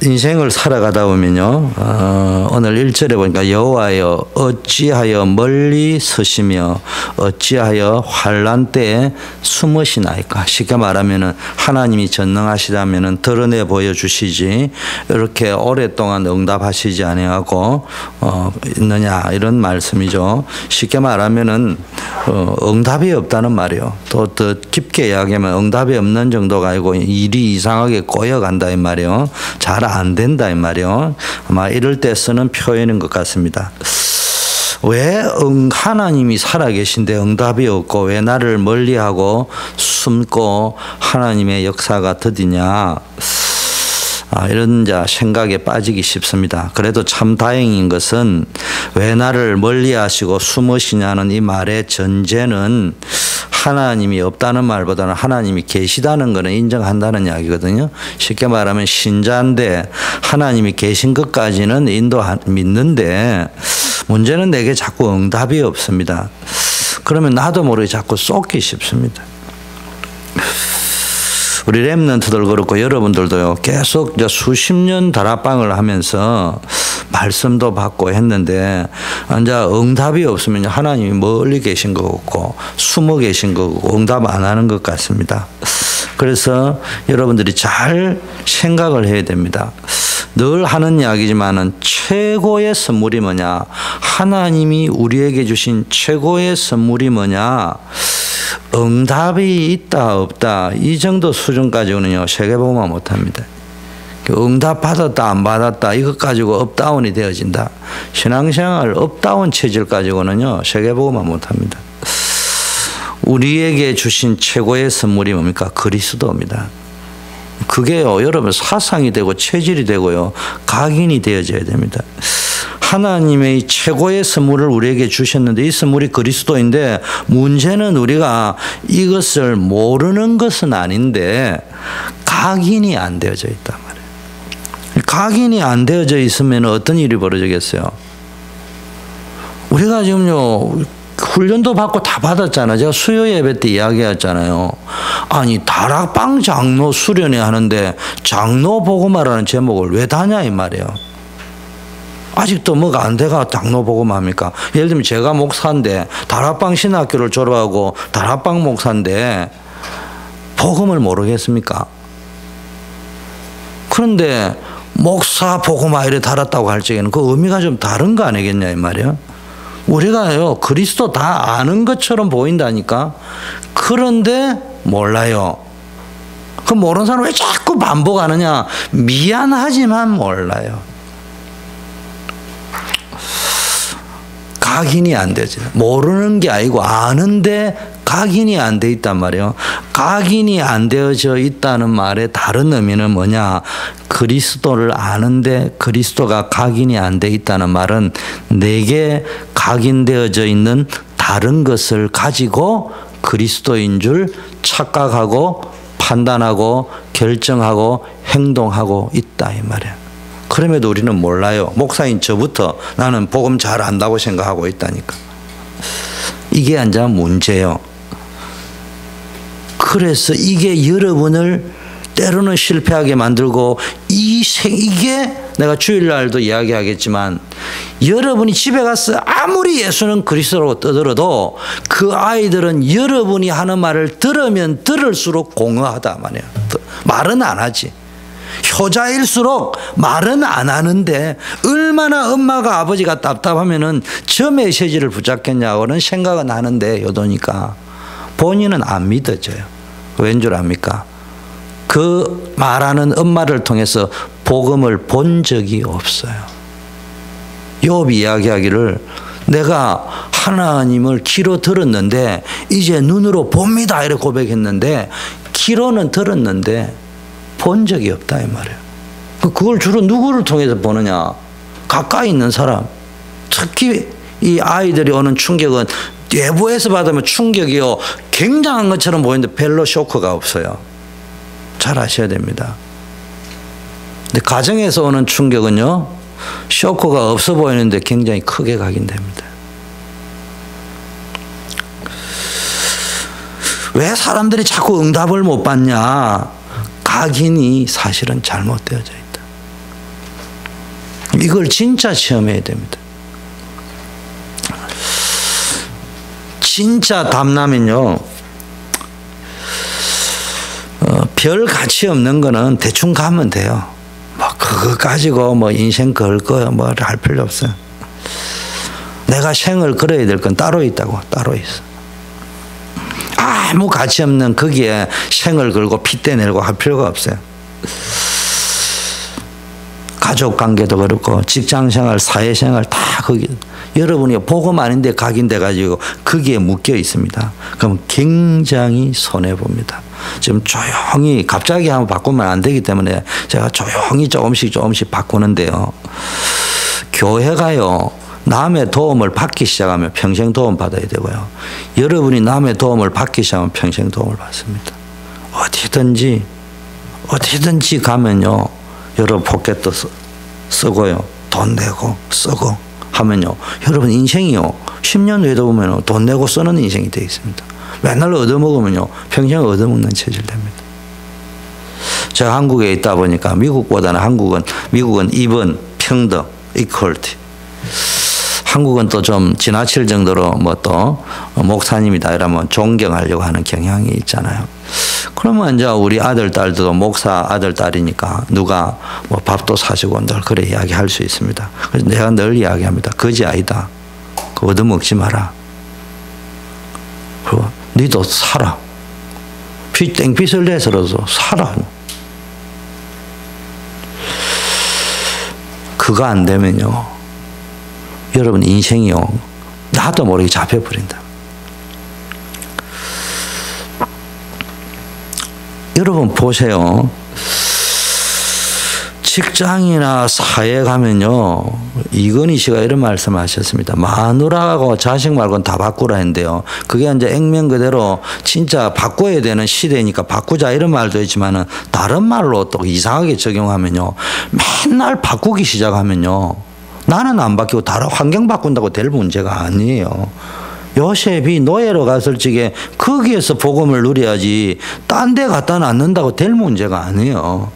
인생을 살아가다 보면요, 오늘 1절에 보니까 여호와여 어찌하여 멀리 서시며 어찌하여 환난 때에 숨으시나이까. 쉽게 말하면은 하나님이 전능하시다면은 드러내 보여주시지 이렇게 오랫동안 응답하시지 아니하고 있느냐, 이런 말씀이죠. 쉽게 말하면은 응답이 없다는 말이요. 또 더 깊게 이야기하면 응답이 없는 정도가 아니고 일이 이상하게 꼬여간다 이 말이요. 잘 안 된다 이 말이요. 아마 이럴 때 쓰는 표현인 것 같습니다. 왜 하나님이 살아계신데 응답이 없고 왜 나를 멀리하고 숨고 하나님의 역사가 더디냐, 이런 생각에 빠지기 쉽습니다. 그래도 참 다행인 것은 왜 나를 멀리하시고 숨으시냐는 이 말의 전제는 하나님이 없다는 말보다는 하나님이 계시다는 것은 인정한다는 이야기거든요. 쉽게 말하면 신자인데 하나님이 계신 것까지는 믿는데 문제는 내게 자꾸 응답이 없습니다. 그러면 나도 모르게 자꾸 쏟기 쉽습니다. 우리 렘넌트들 그렇고 여러분들도요, 계속 수십 년 다락방을 하면서 말씀도 받고 했는데 이제 응답이 없으면 하나님이 멀리 계신 것 같고 숨어 계신 것 같고 응답 안 하는 것 같습니다. 그래서 여러분들이 잘 생각을 해야 됩니다. 늘 하는 이야기지만은 최고의 선물이 뭐냐? 하나님이 우리에게 주신 최고의 선물이 뭐냐? 응답이 있다 없다 이 정도 수준까지는요 세계복음화 못합니다. 응답 받았다 안 받았다 이것 가지고 업다운이 되어진다. 신앙생활 업다운 체질 가지고는요 세계복음화 못합니다. 우리에게 주신 최고의 선물이 뭡니까? 그리스도입니다. 그게요 여러분 사상이 되고 체질이 되고요 각인이 되어져야 됩니다. 하나님의 최고의 선물을 우리에게 주셨는데 이 선물이 그리스도인데 문제는 우리가 이것을 모르는 것은 아닌데 각인이 안 되어져 있단 말이에요. 각인이 안 되어져 있으면 어떤 일이 벌어지겠어요? 우리가 지금요 훈련도 받고 다 받았잖아요. 제가 수요 예배 때 이야기했잖아요. 아니 다락방 장로 수련회 하는데 장로 복음화라는 제목을 왜 다냐 이 말이에요. 아직도 뭐가 안 돼가 장로 복음합니까? 예를 들면 제가 목사인데 다락방 신학교를 졸업하고 다락방 목사인데 복음을 모르겠습니까? 그런데 목사 복음화 이래 달았다고 할 적에는 그 의미가 좀 다른 거 아니겠냐 이 말이에요. 우리가요 그리스도 다 아는 것처럼 보인다니까. 그런데 몰라요. 그 모르는 사람 왜 자꾸 반복하느냐? 미안하지만 몰라요. 각인이 안 되죠. 모르는 게 아니고 아는데 각인이 안 돼 있단 말이에요. 각인이 안 되어져 있다는 말의 다른 의미는 뭐냐? 그리스도를 아는데 그리스도가 각인이 안 돼 있다는 말은 내게 각인되어져 있는 다른 것을 가지고 그리스도인 줄 착각하고 판단하고 결정하고 행동하고 있다 이 말이에요. 그럼에도 우리는 몰라요. 목사인 저부터 나는 복음 잘 안다고 생각하고 있다니까. 이게 이제 문제예요. 그래서 이게 여러분을 때로는 실패하게 만들고 이게 내가 주일날도 이야기하겠지만 여러분이 집에 가서 아무리 예수는 그리스도라고 떠들어도 그 아이들은 여러분이 하는 말을 들으면 들을수록 공허하다 말이에요. 말은 안 하지. 효자일수록 말은 안 하는데 얼마나 엄마가 아버지가 답답하면은 저 메시지를 붙잡겠냐고는 생각은 하는데 요도니까 본인은 안 믿어져요. 왠 줄 압니까? 그 말하는 엄마를 통해서 복음을 본 적이 없어요. 욥이 이야기하기를 내가 하나님을 귀로 들었는데 이제 눈으로 봅니다 이렇게 고백했는데 귀로는 들었는데 본 적이 없다 이 말이에요. 그걸 주로 누구를 통해서 보느냐? 가까이 있는 사람. 특히 이 아이들이 오는 충격은 외부에서 받으면 충격이요 굉장한 것처럼 보이는데 별로 쇼크가 없어요. 잘 아셔야 됩니다. 근데 가정에서 오는 충격은요 쇼크가 없어 보이는데 굉장히 크게 각인됩니다. 왜 사람들이 자꾸 응답을 못 받냐? 각인이 사실은 잘못되어져 있다. 이걸 진짜 체험해야 됩니다. 진짜 담나면요, 별 가치 없는 거는 대충 가면 돼요. 뭐 그거 가지고 뭐 인생 걸 거야 뭐 할 필요 없어요. 내가 생을 걸어야 될 건 따로 있다고. 따로 있어. 아무 가치 없는 거기에 생을 걸고 핏대 내고 할 필요가 없어요. 가족 관계도 그렇고 직장생활, 사회생활 다 거기. 여러분이 복음 아닌데 각인돼 가지고 거기에 묶여 있습니다. 그럼 굉장히 손해 봅니다. 지금 조용히 갑자기 한번 바꾸면 안 되기 때문에 제가 조용히 조금씩 바꾸는데요. 교회가요, 남의 도움을 받기 시작하면 평생 도움 받아야 되고요. 여러분이 남의 도움을 받기 시작하면 평생 도움을 받습니다. 어디든지 가면요, 여러분 포켓도 쓰고요, 돈 내고 쓰고 하면요, 여러분 인생이요 10년 후에도 보면 돈 내고 쓰는 인생이 되어 있습니다. 맨날 얻어먹으면요 평생 얻어먹는 체질 됩니다. 제가 한국에 있다 보니까 미국보다는 미국은 even 평등, equality. 한국은 또 좀 지나칠 정도로 뭐 또 목사님이다 이러면 존경하려고 하는 경향이 있잖아요. 그러면 이제 우리 아들, 딸도 목사 아들, 딸이니까 누가 뭐 밥도 사주고 늘 그래 이야기할 수 있습니다. 그래서 내가 늘 이야기합니다. 거지 아니다. 그거 얻어먹지 마라. 그리고 너도 살아. 땡빛을 내서라도 살아. 그거 안 되면요, 여러분 인생이요 나도 모르게 잡혀버린다. 여러분 보세요. 직장이나 사회에 가면요, 이건희 씨가 이런 말씀하셨습니다. 마누라하고 자식 말고는 다 바꾸라 했는데요. 그게 이제 액면 그대로 진짜 바꿔야 되는 시대니까 바꾸자 이런 말도 있지만은 다른 말로 또 이상하게 적용하면요, 맨날 바꾸기 시작하면요, 나는 안 바뀌고 다른 환경 바꾼다고 될 문제가 아니에요. 요셉이 노예로 갔을 적에 거기에서 복음을 누려야지 딴 데 갖다 놨는다고 될 문제가 아니에요.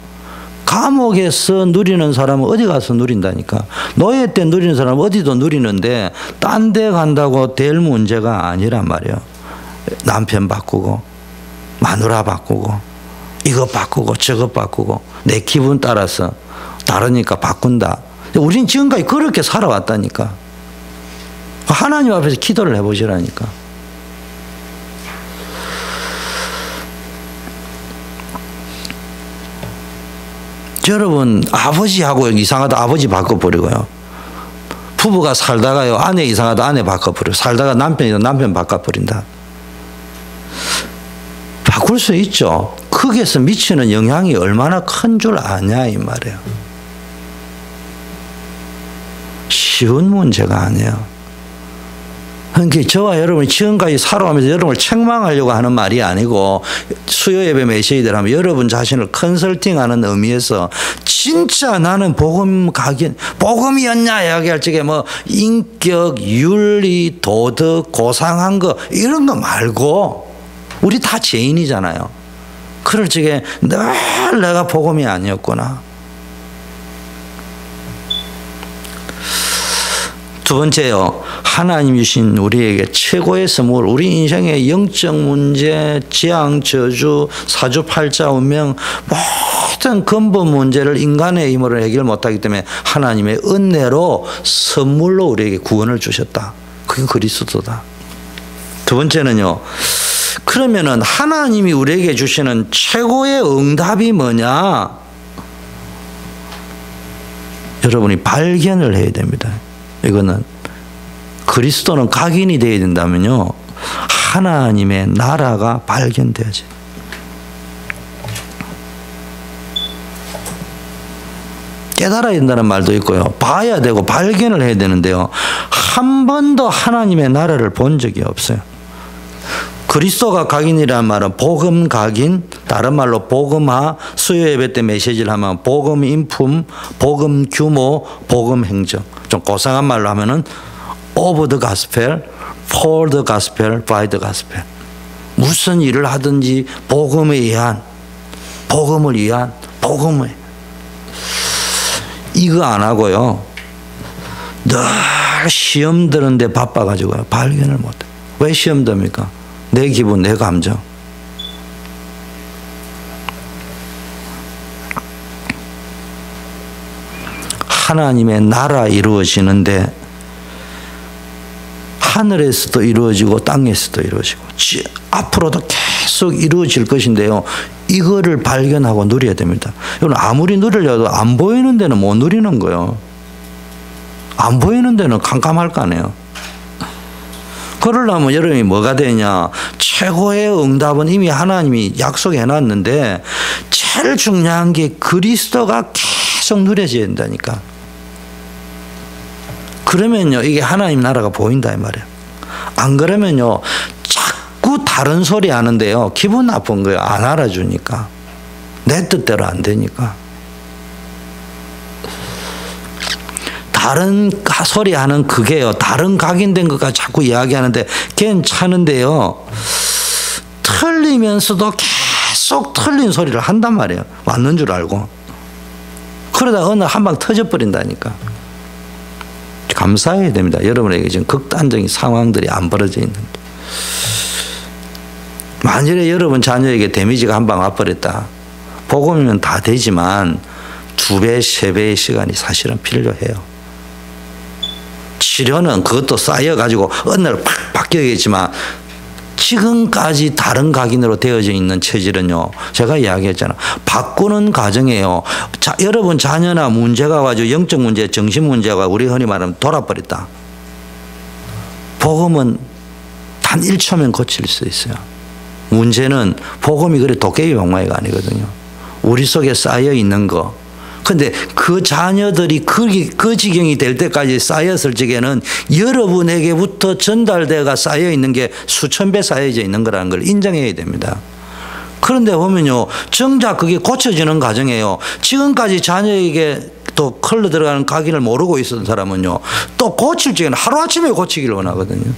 감옥에서 누리는 사람은 어디 가서 누린다니까. 노예 때 누리는 사람은 어디도 누리는데 딴 데 간다고 될 문제가 아니란 말이에요. 남편 바꾸고 마누라 바꾸고 이것 바꾸고 저것 바꾸고 내 기분 따라서 다르니까 바꾼다. 우리는 지금까지 그렇게 살아왔다니까. 하나님 앞에서 기도를 해보시라니까. 여러분 아버지하고 이상하다 아버지 바꿔버리고요. 부부가 살다가요 아내 이상하다 아내 바꿔버리고 살다가 남편이다 남편 바꿔버린다. 바꿀 수 있죠. 거기에서 미치는 영향이 얼마나 큰 줄 아냐 이 말이에요. 쉬운 문제가 아니에요. 그러니까 저와 여러분이 지금까지 살아가면서 여러분을 책망하려고 하는 말이 아니고 수요 예배 메시지들 하면 여러분 자신을 컨설팅하는 의미에서 진짜 나는 복음 각인, 복음이었냐 이야기할 적에 뭐 인격, 윤리, 도덕, 고상한 거 이런 거 말고 우리 다 죄인이잖아요. 그럴 적에 늘 내가 복음이 아니었구나. 두 번째요. 하나님 주신 우리에게 최고의 선물, 우리 인생의 영적 문제, 재앙, 저주, 사주팔자, 운명 모든 근본 문제를 인간의 힘으로 해결 못하기 때문에 하나님의 은혜로 선물로 우리에게 구원을 주셨다. 그게 그리스도다. 두 번째는요. 그러면은 하나님이 우리에게 주시는 최고의 응답이 뭐냐? 여러분이 발견을 해야 됩니다. 이거는 그리스도는 각인이 되어야 된다면요, 하나님의 나라가 발견돼야지. 깨달아야 된다는 말도 있고요, 봐야 되고 발견을 해야 되는데요, 한 번도 하나님의 나라를 본 적이 없어요. 그리스도가 각인이라는 말은 복음 각인, 다른 말로 복음화, 수요 예배 때 메시지를 하면 복음 인품, 복음 규모, 복음 행정. 좀 고상한 말로 하면은 of the gospel, for the gospel, by the gospel. 무슨 일을 하든지 복음에 의한 복음을 위한 복음을 이거 안 하고요. 늘 시험 드는데 바빠가지고 발견을 못해. 왜 시험 듭니까? 내 기분, 내 감정. 하나님의 나라 이루어지는데 하늘에서도 이루어지고 땅에서도 이루어지고 앞으로도 계속 이루어질 것인데요. 이거를 발견하고 누려야 됩니다. 여러분 아무리 누리려도 안 보이는 데는 못 누리는 거예요. 안 보이는 데는 캄캄할 거 아니에요. 그러려면 여러분이 뭐가 되냐. 최고의 응답은 이미 하나님이 약속해 놨는데 제일 중요한 게 그리스도가 계속 누려져야 된다니까. 그러면요 이게 하나님 나라가 보인다 이 말이에요. 안 그러면요 자꾸 다른 소리 하는데요 기분 나쁜 거예요. 안 알아주니까. 내 뜻대로 안 되니까. 다른 소리 하는 그게요 다른 각인된 것까지 자꾸 이야기하는데 괜찮은데요 틀리면서도 계속 틀린 소리를 한단 말이에요. 맞는 줄 알고. 그러다 어느 한 방 터져버린다니까. 감사해야 됩니다. 여러분에게 지금 극단적인 상황들이 안 벌어져 있는 게. 만일에 여러분 자녀에게 데미지가 한 방 와버렸다. 복음이면 다 되지만 2배, 3배의 시간이 사실은 필요해요. 치료는 그것도 쌓여가지고 어느 날 팍 바뀌겠지만 지금까지 다른 각인으로 되어져 있는 체질은요. 제가 이야기했잖아요. 바꾸는 과정에요. 여러분 자녀나 문제가 가지고 영적 문제, 정신 문제가 우리 흔히 말하면 돌아버렸다. 복음은 단 1초면 고칠 수 있어요. 문제는 복음이 그래 도깨비 방망이가 아니거든요. 우리 속에 쌓여 있는 거. 근데 그 자녀들이 그 지경이 될 때까지 쌓였을 적에는 여러분에게부터 전달돼가 쌓여 있는 게 수천 배 쌓여져 있는 거라는 걸 인정해야 됩니다. 그런데 보면요, 정작 그게 고쳐지는 과정이에요. 지금까지 자녀에게 또 흘러 들어가는 각인을 모르고 있었던 사람은요, 또 고칠 적에는 하루아침에 고치기를 원하거든요.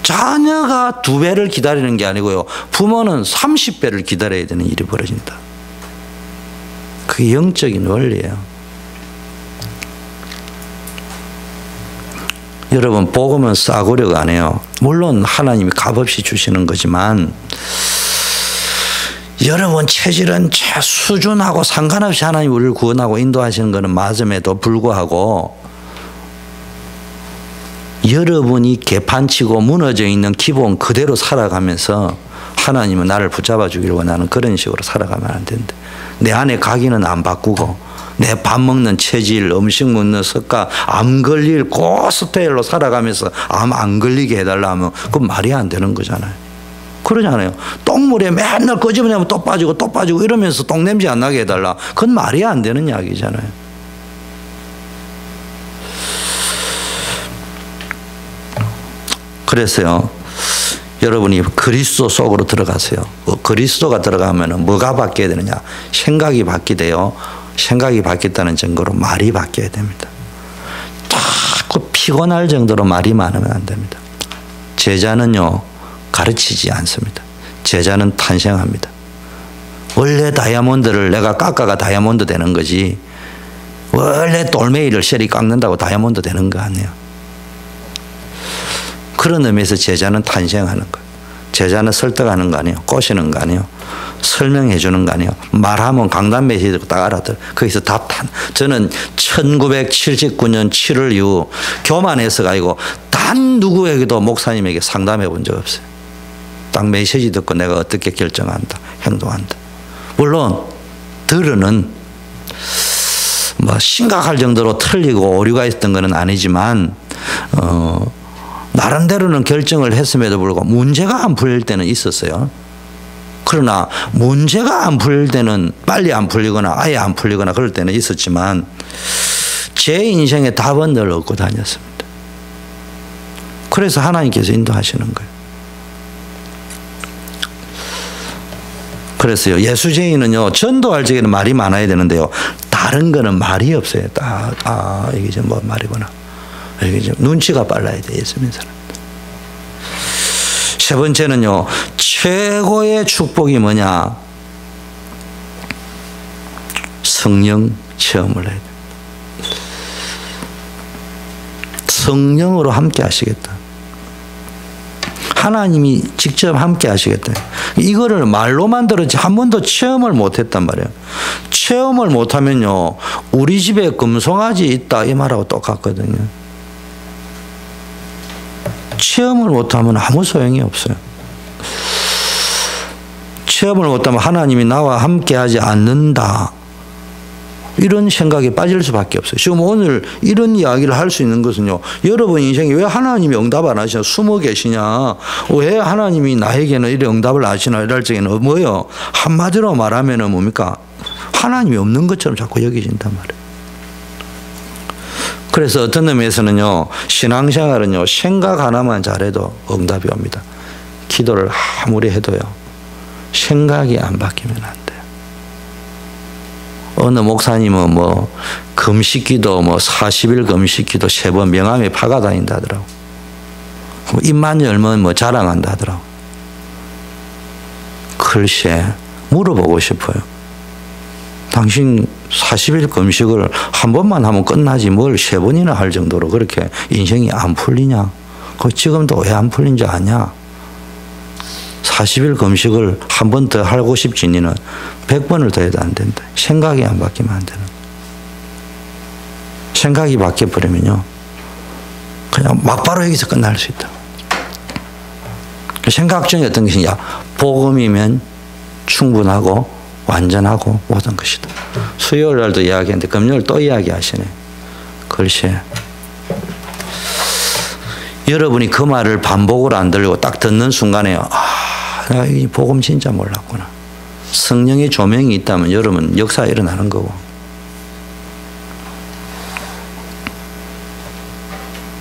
자녀가 2배를 기다리는 게 아니고요, 부모는 30배를 기다려야 되는 일이 벌어진다. 그게 영적인 원리예요. 여러분 복음은 싸구려가 아니에요. 물론 하나님이 값없이 주시는 거지만 여러분 체질은 수준하고 상관없이 하나님 우리를 구원하고 인도하시는 것은 맞음에도 불구하고 여러분이 개판치고 무너져 있는 기본 그대로 살아가면서 하나님은 나를 붙잡아 주기를 원하는 그런 식으로 살아가면 안 된다. 내 안에 각인은 안 바꾸고 내 밥 먹는 체질, 음식 먹는 습관, 암 걸릴 고스타일로 살아가면서 암 안 걸리게 해달라 하면 그건 말이 안 되는 거잖아요. 그러잖아요. 똥물에 맨날 끄집어내면 또 빠지고 또 빠지고 이러면서 똥냄새 안 나게 해달라. 그건 말이 안 되는 이야기잖아요. 그래서요. 여러분이 그리스도 속으로 들어가세요. 그리스도가 들어가면 뭐가 바뀌어야 되느냐? 생각이 바뀌대요. 생각이 바뀌었다는 증거로 말이 바뀌어야 됩니다. 자꾸 피곤할 정도로 말이 많으면 안 됩니다. 제자는요, 가르치지 않습니다. 제자는 탄생합니다. 원래 다이아몬드를 내가 깎아가 다이아몬드 되는 거지, 원래 돌멩이를 셀이 깎는다고 다이아몬드 되는 거 아니에요. 그런 의미에서 제자는 탄생하는 거예요. 제자는 설득하는 거 아니에요. 꼬시는 거 아니에요. 설명해 주는 거 아니에요. 말하면 강단 메시지도 딱 알아들. 거기서 답탄. 저는 1979년 7월 이후 교만해서가 아니고 단 누구에게도 목사님에게 상담해 본 적 없어요. 딱 메시지 듣고 내가 어떻게 결정한다, 행동한다. 물론 들으는 뭐 심각할 정도로 틀리고 오류가 있었던 건 아니지만 나름대로는 결정을 했음에도 불구하고 문제가 안 풀릴 때는 있었어요. 그러나 문제가 안 풀릴 때는 빨리 안 풀리거나 아예 안 풀리거나 그럴 때는 있었지만 제 인생의 답은 늘 얻고 다녔습니다. 그래서 하나님께서 인도하시는 거예요. 그래서요, 예수쟁이는요, 전도할 적에는 말이 많아야 되는데요, 다른 거는 말이 없어요. 이게 좀 뭐 말이구나. 이게 좀 눈치가 빨라야 돼, 예수 믿는 사람. 세 번째는요, 최고의 축복이 뭐냐? 성령 체험을 해야 돼. 성령으로 함께 하시겠다. 하나님이 직접 함께 하시겠다. 이거를 말로만 들었지 한 번도 체험을 못했단 말이에요. 체험을 못하면요, 우리 집에 금송아지 있다 이 말하고 똑같거든요. 체험을 못하면 아무 소용이 없어요. 체험을 못하면 하나님이 나와 함께하지 않는다, 이런 생각에 빠질 수밖에 없어요. 지금 오늘 이런 이야기를 할 수 있는 것은요, 여러분 인생에 왜 하나님이 응답 안 하시냐, 숨어 계시냐, 왜 하나님이 나에게는 이런 응답을 하시나, 이럴 적에는 뭐요? 한마디로 말하면 뭡니까? 하나님이 없는 것처럼 자꾸 여기신단 말이에요. 그래서 어떤 의미에서는요, 신앙생활은요, 생각 하나만 잘해도 응답이 옵니다. 기도를 아무리 해도요, 생각이 안 바뀌면 안 돼요. 어느 목사님은 뭐 금식기도 뭐 40일 금식기도 3번 명함에 파가 다닌다 하더라고. 입만 열면 뭐 자랑한다 하더라고. 글쎄, 물어보고 싶어요. 당신 40일 금식을 한 번만 하면 끝나지 뭘 3번이나 할 정도로 그렇게 인생이 안 풀리냐? 그 지금도 왜 안 풀린지 아냐? 40일 금식을 한 번 더 하고 싶지 니는 100번을 더 해도 안 된다. 생각이 안 바뀌면 안 되는 거예요. 생각이 바뀌어버리면요, 그냥 막바로 여기서 끝날 수 있다. 생각 중에 어떤 것이냐, 복음이면 충분하고 완전하고 모든 것이다. 수요일 날도 이야기했는데 금요일 또 이야기하시네. 글쎄, 여러분이 그 말을 반복으로 안 들리고 딱 듣는 순간에 내가 이 복음 진짜 몰랐구나. 성령의 조명이 있다면 여러분 역사가 일어나는 거고.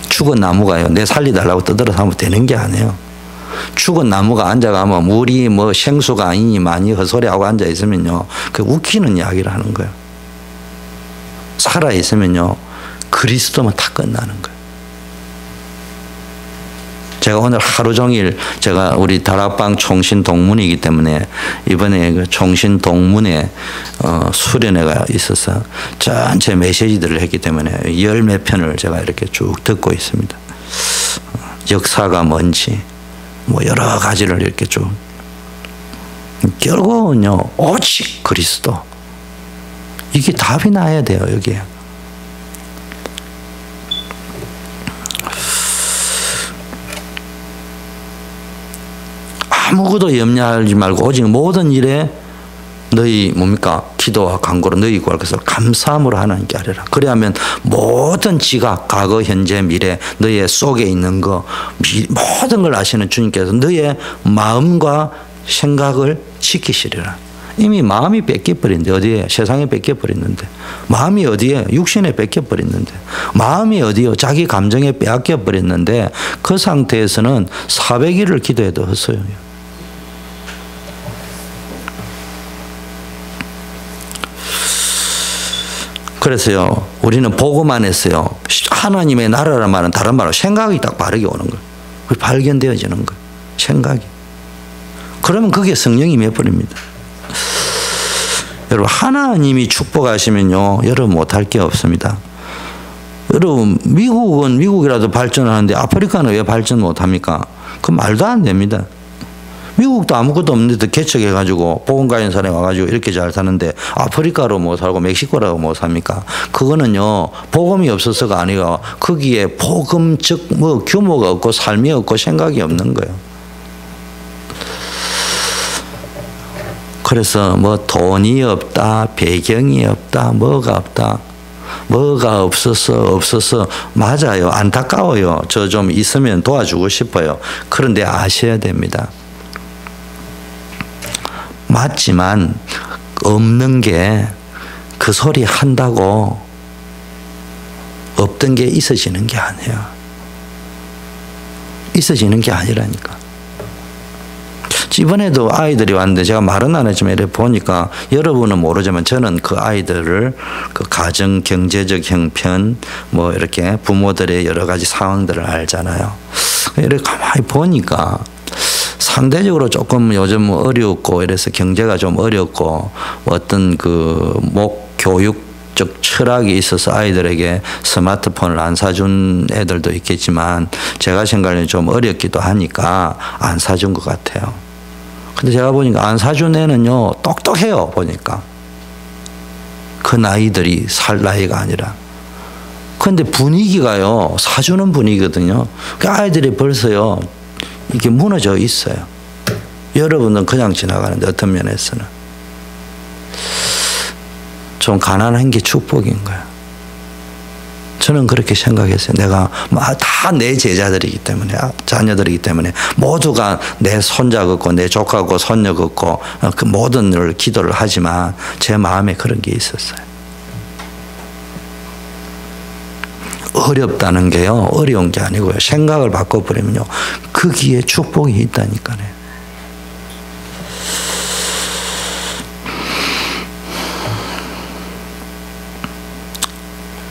죽은 나무가요, 내 살리달라고 떠들어서 하면 되는 게 아니에요. 죽은 나무가 앉아가면 물이 뭐 생수가 아니니 많이 헛소리하고 앉아있으면요, 그 웃기는 이야기를 하는 거예요. 살아있으면요, 그리스도만 다 끝나는 거예요. 제가 오늘 하루 종일 제가 우리 다락방 총신 동문이기 때문에 이번에 그 총신 동문회 수련회가 있어서 전체 메시지들을 했기 때문에 10몇 편을 제가 이렇게 쭉 듣고 있습니다. 역사가 뭔지 뭐 여러 가지를 이렇게 쭉. 결국은요, 오직 그리스도. 이게 답이 나야 돼요, 여기에. 아무것도 염려하지 말고 오직 모든 일에 너희 뭡니까? 기도와 간구로 너희 구할 것을 감사함으로 하나님께 아뢰라. 그래야면 모든 지각, 과거, 현재, 미래, 너의 속에 있는 거 모든 걸 아시는 주님께서 너의 마음과 생각을 지키시리라. 이미 마음이 뺏겨버린데 어디에? 세상에 뺏겨버렸는데. 마음이 어디에? 육신에 뺏겨버렸는데. 마음이 어디요? 자기 감정에 빼앗겨버렸는데 그 상태에서는 400일을 기도해도 헛소용이에요. 그래서요, 우리는 복음 안에서요, 하나님의 나라란 말은 다른 말로 생각이 딱 바르게 오는 거예요. 발견되어지는 거예요. 생각이. 그러면 그게 성령이 임해버립니다. 여러분, 하나님이 축복하시면요, 여러분 못할 게 없습니다. 여러분, 미국은 미국이라도 발전하는데 아프리카는 왜 발전 못합니까? 그 말도 안 됩니다. 미국도 아무것도 없는데도 개척해가지고 복음가인 사람이 와가지고 이렇게 잘 사는데 아프리카로 못 살고 멕시코라고 못 삽니까? 그거는요, 복음이 없어서가 아니라 거기에 복음적 뭐 규모가 없고 삶이 없고 생각이 없는 거예요. 그래서 뭐 돈이 없다, 배경이 없다, 뭐가 없다. 뭐가 없어서 맞아요. 안타까워요. 저 좀 있으면 도와주고 싶어요. 그런데 아셔야 됩니다. 맞지만 없는 게 그 소리 한다고 없던 게 있어지는 게 아니에요. 있어지는 게 아니라니까. 이번에도 아이들이 왔는데 제가 말은 안 했지만 이렇게 보니까 여러분은 모르지만 저는 그 아이들을 그 가정 경제적 형편 뭐 이렇게 부모들의 여러 가지 상황들을 알잖아요. 이렇게 가만히 보니까 상대적으로 조금 요즘 어렵고 이래서 경제가 좀 어렵고 어떤 그 목회 교육적 철학이 있어서 아이들에게 스마트폰을 안 사준 애들도 있겠지만 제가 생각에는 좀 어렵기도 하니까 안 사준 것 같아요. 근데 제가 보니까 안 사준 애는요 똑똑해요. 보니까 그 나이들이 살 나이가 아니라. 근데 분위기가요 사주는 분위기거든요. 그 아이들이 벌써요 이게 무너져 있어요. 여러분은 그냥 지나가는데 어떤 면에서는 좀 가난한 게 축복인 거야. 저는 그렇게 생각했어요. 내가 다 내 제자들이기 때문에, 자녀들이기 때문에 모두가 내 손자 같고 내 조카 같고 손녀 같고 그 모든 걸 기도를 하지만 제 마음에 그런 게 있었어요. 어렵다는 게요 어려운 게 아니고요 생각을 바꿔버리면요 거기에 축복이 있다니까요.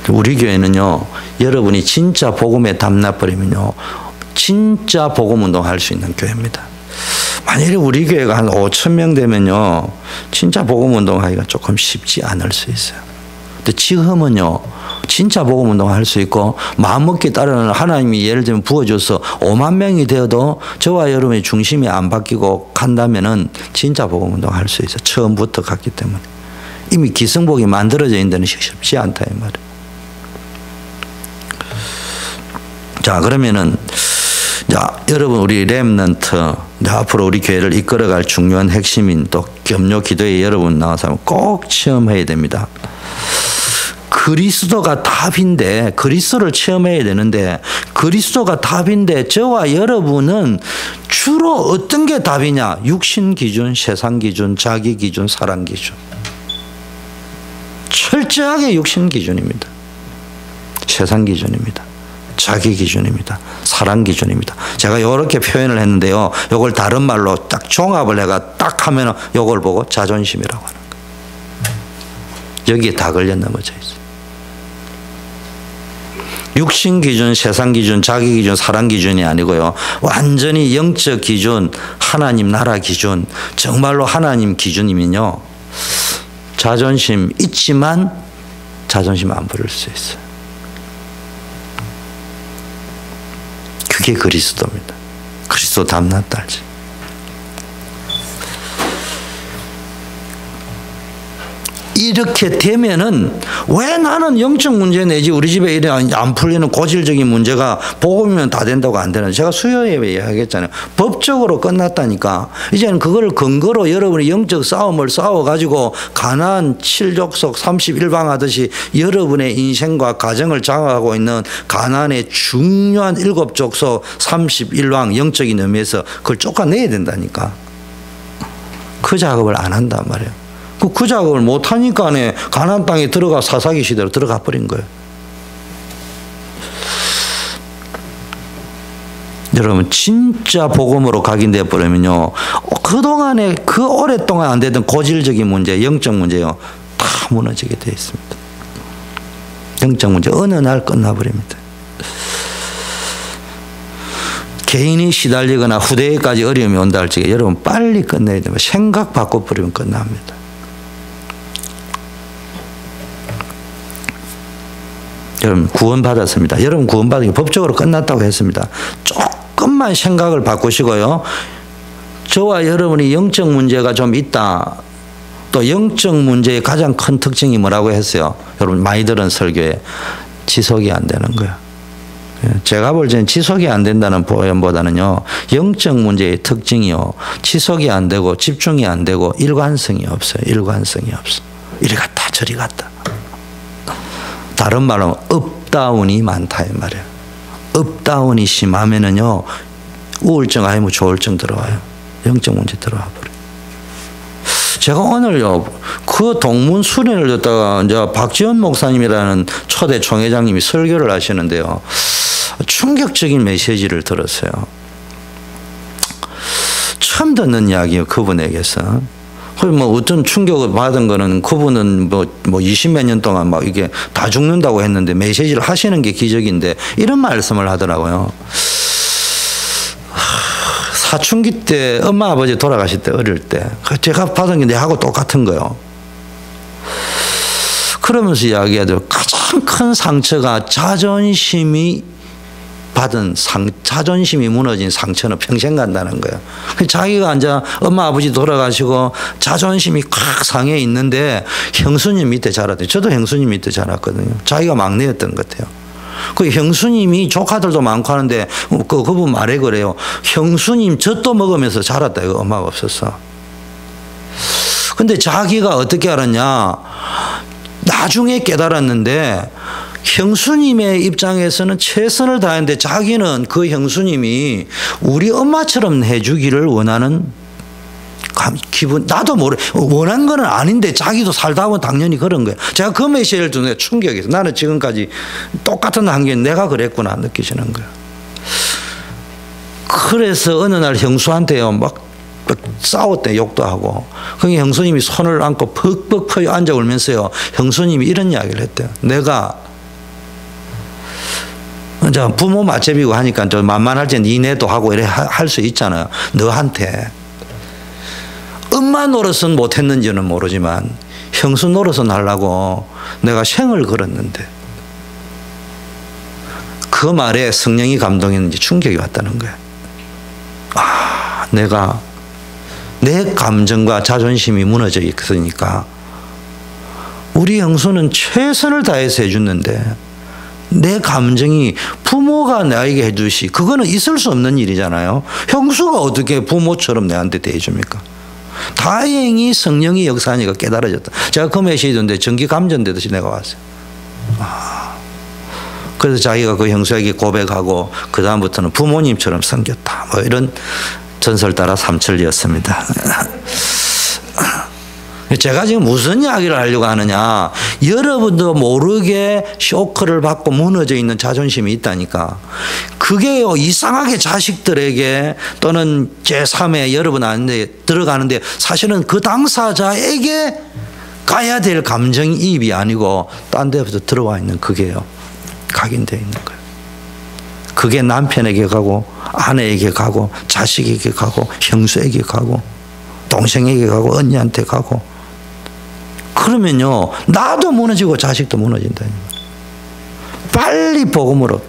우리 교회는요 여러분이 진짜 복음에 담나버리면요 진짜 복음 운동할 수 있는 교회입니다. 만일에 우리 교회가 한 5,000명 되면요 진짜 복음 운동하기가 조금 쉽지 않을 수 있어요. 근데 지금은요 진짜 복음 운동할 수 있고 마음먹기에 따르는 하나님이 예를 들면 부어줘서 5만 명이 되어도 저와 여러분의 중심이 안 바뀌고 간다면은 진짜 복음 운동할 수 있어요. 처음부터 갔기 때문에 이미 기성복이 만들어져 있는 데는 쉽지 않다 이 말이에요. 자 그러면은 자 여러분 우리 렘넌트 앞으로 우리 교회를 이끌어갈 중요한 핵심인 또 겸료 기도에 여러분 나와서 꼭 체험해야 됩니다. 그리스도가 답인데 그리스도를 체험해야 되는데 그리스도가 답인데 저와 여러분은 주로 어떤 게 답이냐? 육신 기준, 세상 기준, 자기 기준, 사랑 기준. 철저하게 육신 기준입니다. 세상 기준입니다. 자기 기준입니다. 사랑 기준입니다. 제가 이렇게 표현을 했는데요. 이걸 다른 말로 딱 종합을 해가 딱 하면 이걸 보고 자존심이라고 하는 거예요. 여기에 다 걸려 넘어져 있어요. 육신 기준, 세상 기준, 자기 기준, 사랑 기준이 아니고요. 완전히 영적 기준, 하나님 나라 기준, 정말로 하나님 기준이면요. 자존심 있지만 자존심 안 부릴 수 있어요. 그게 그리스도입니다. 그리스도 담났다 알지. 이렇게 되면은 왜 나는 영적 문제 내지 우리 집에 이래 안 풀리는 고질적인 문제가 복음이면 다 된다고 안 되는 제가 수요예배 이야기했잖아요. 법적으로 끝났다니까. 이제는 그걸 근거로 여러분이 영적 싸움을 싸워가지고 가나안 7족속 31방 하듯이 여러분의 인생과 가정을 장악하고 있는 가나안의 중요한 7족속 31왕 영적인 의미에서 그걸 쫓아내야 된다니까. 그 작업을 안 한단 말이에요. 그 작업을 못하니까 가나안 땅에 들어가 사사기 시대로 들어가 버린 거예요. 여러분 진짜 복음으로 각인되어 버리면요. 그동안에 그 오랫동안 안 되던 고질적인 문제, 영적 문제요. 다 무너지게 되어 있습니다. 영적 문제 어느 날 끝나버립니다. 개인이 시달리거나 후대에까지 어려움이 온다 할지 여러분 빨리 끝내야 됩니다. 생각 바꿔버리면 끝납니다. 여러분 구원받았습니다. 여러분 구원받은 게 법적으로 끝났다고 했습니다. 조금만 생각을 바꾸시고요. 저와 여러분이 영적 문제가 좀 있다. 또 영적 문제의 가장 큰 특징이 뭐라고 했어요? 여러분 많이 들은 설교에 지속이 안 되는 거예요. 제가 볼 때는 지속이 안 된다는 표현보다는요. 영적 문제의 특징이요. 지속이 안 되고 집중이 안 되고 일관성이 없어요. 일관성이 없어. 이리 갔다 저리 갔다. 다른 말로 업다운이 많다 이 말이에요. 업다운이 심하면은요 우울증 아니면 조울증 들어와요. 영적 문제 들어와 버려요. 제가 오늘요 그 동문 수련을 듣다가 이제 박지원 목사님이라는 초대 총회장님이 설교를 하시는데요 충격적인 메시지를 들었어요. 처음 듣는 이야기예요. 그분에게서. 뭐 어떤 충격을 받은 거는 그분은 뭐 20몇 년 동안 막 이게 다 죽는다고 했는데 메시지를 하시는 게 기적인데 이런 말씀을 하더라고요. 사춘기 때 엄마 아버지 돌아가실 때 어릴 때 제가 받은 게 내하고 똑같은 거요. 그러면서 이야기하죠. 가장 큰 상처가 자존심이 자존심이 무너진 상처는 평생 간다는 거예요. 자기가 이제 엄마 아버지 돌아가시고 자존심이 콱 상해 있는데 형수님 밑에 자랐대요. 저도 형수님 밑에 자랐거든요. 자기가 막내였던 것 같아요. 그 형수님이 조카들도 많고 하는데 그분 말해 그래요. 형수님 젖도 먹으면서 자랐다. 이거 엄마가 없었어. 근데 자기가 어떻게 알았냐. 나중에 깨달았는데 형수님의 입장에서는 최선을 다했는데 자기는 그 형수님이 우리 엄마처럼 해주기를 원하는 기분, 나도 원한 건 아닌데 자기도 살다 보면 당연히 그런 거예요. 제가 그 메시지를 듣는데 충격이었어요. 나는 지금까지 똑같은 환경에 내가 그랬구나 느끼시는 거예요. 그래서 어느 날 형수한테요 막 싸웠대. 욕도 하고. 그게 형수님이 손을 안고 벅벅 앉아 울면서요. 형수님이 이런 이야기를 했대요. 내가 부모 맞잡이고 하니까 좀 만만할 때 니네도 하고 이래 할 수 있잖아요. 너한테 엄마 노릇은 못했는지는 모르지만 형수 노릇은 하려고 내가 생을 걸었는데 그 말에 성령이 감동했는지 충격이 왔다는 거예요. 아, 내가 내 감정과 자존심이 무너져 있으니까 우리 형수는 최선을 다해서 해줬는데 내 감정이 부모가 나에게 해주시 그거는 있을 수 없는 일이잖아요. 형수가 어떻게 부모처럼 내한테 대해줍니까? 다행히 성령이 역사하니까 깨달아졌다. 제가 그 메시지인데 전기 감전되듯이 내가 왔어요. 그래서 자기가 그 형수에게 고백하고 그 다음부터는 부모님처럼 섬겼다. 뭐 이런 전설 따라 삼천리였습니다. 제가 지금 무슨 이야기를 하려고 하느냐. 여러분도 모르게 쇼크를 받고 무너져 있는 자존심이 있다니까. 그게요 이상하게 자식들에게 또는 제3의 여러분한테 들어가는데 사실은 그 당사자에게 가야 될 감정이입이 아니고 딴 데부터 들어와 있는 그게요 각인되어 있는 거예요. 그게 남편에게 가고 아내에게 가고 자식에게 가고 형수에게 가고 동생에게 가고 언니한테 가고 그러면요 나도 무너지고 자식도 무너진다. 빨리 복음으로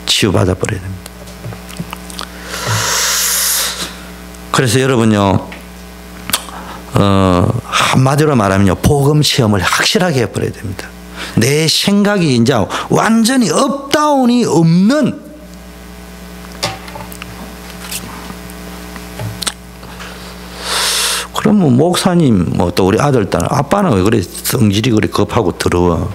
치유받아 버려야 됩니다. 그래서 여러분요 한마디로 말하면요 복음 체험을 확실하게 해버려야 됩니다. 내 생각이 이제 완전히 업다운이 없는 그러면 목사님 뭐 또 우리 아들 딸 아빠는 왜 그래 성질이 그래 급하고 더러워.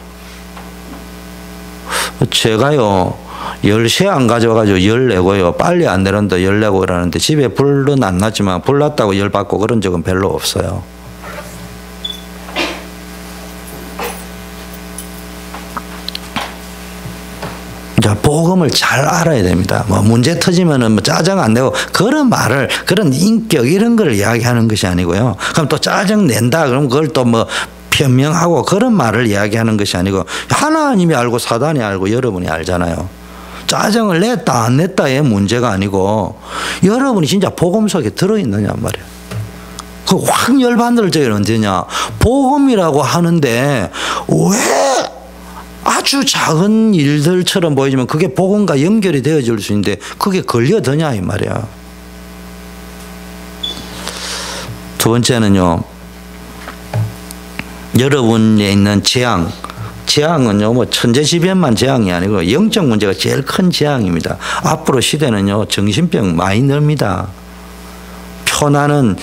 제가요 10세 안 가져와가지고 열 내고요 빨리 안 내려온다 열 내고 그러는데 집에 불은 안 났지만 불 났다고 열 받고 그런 적은 별로 없어요. 복음을 잘 알아야 됩니다. 뭐 문제 터지면은 뭐 짜증 안 내고 그런 말을 그런 인격 이런 걸 이야기하는 것이 아니고요. 그럼 또 짜증 낸다 그럼 그걸 또 뭐 변명하고 그런 말을 이야기하는 것이 아니고 하나님이 알고 사단이 알고 여러분이 알잖아요. 짜증을 냈다 안 냈다의 문제가 아니고 여러분이 진짜 복음 속에 들어있느냐 말이에요. 그 확 열받을 적이 언제냐. 복음이라고 하는데 왜 아주 작은 일들처럼 보이지만 그게 복음과 연결이 되어질 수 있는데 그게 걸려드냐 이 말이야. 두 번째는요. 여러분에 있는 재앙은요 뭐 천재지변만 재앙이 아니고 영적 문제가 제일 큰 재앙입니다. 앞으로 시대는요 정신병 많이 늡니다. 표나는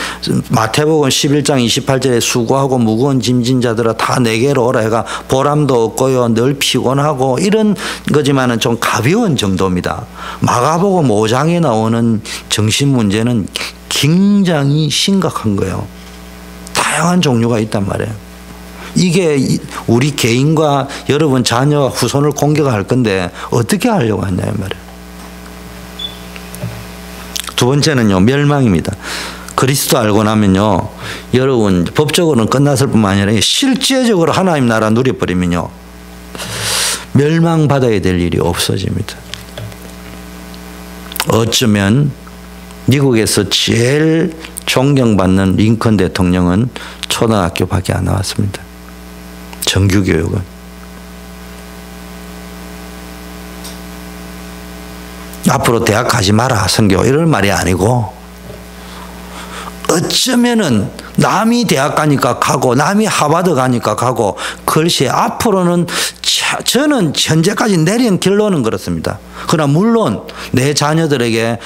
마태복음 11장 28절에 수고하고 무거운 짐진 자들아 다 내게로 오라 해가 보람도 없고요 늘 피곤하고 이런 거지만은 좀 가벼운 정도입니다. 마가복음 5장에 나오는 정신 문제는 굉장히 심각한 거예요. 다양한 종류가 있단 말이에요. 이게 우리 개인과 여러분 자녀와 후손을 공격할 건데 어떻게 하려고 하냐 이 말이에요. 두 번째는요 멸망입니다. 그리스도 알고 나면요 여러분 법적으로는 끝났을 뿐만 아니라 실제적으로 하나님 나라 누려버리면요 멸망받아야 될 일이 없어집니다. 어쩌면 미국에서 제일 존경받는 링컨 대통령은 초등학교밖에 안 나왔습니다. 정규교육은. 앞으로 대학 가지 마라, 선교. 이런 말이 아니고, 어쩌면은 남이 대학 가니까 가고, 남이 하버드 가니까 가고, 글쎄, 앞으로는 저는 현재까지 내린 결론은 그렇습니다. 그러나 물론 내 자녀들에게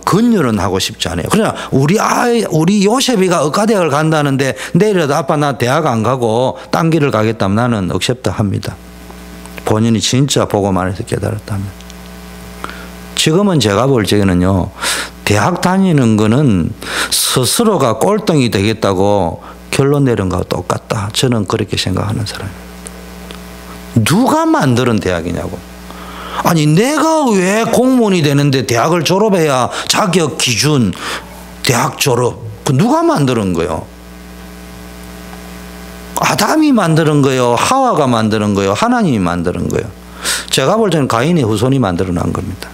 권유는 하고 싶지 않아요. 그러나 우리 요셉이가 의과대학을 간다는데 내일이라도 아빠 나 대학 안 가고 딴 길을 가겠다면 나는 억셉트 합니다. 본인이 진짜 복음 안에서 깨달았다면. 지금은 제가 볼 적에는요, 대학 다니는 거는 스스로가 꼴등이 되겠다고 결론 내린 거하고 똑같다. 저는 그렇게 생각하는 사람입니다. 누가 만드는 대학이냐고. 아니 내가 왜 공무원이 되는데 대학을 졸업해야 자격 기준 대학 졸업. 누가 만드는 거예요? 아담이 만드는 거예요? 하와가 만드는 거예요? 하나님이 만드는 거예요? 제가 볼 때는 가인의 후손이 만들어 난 겁니다.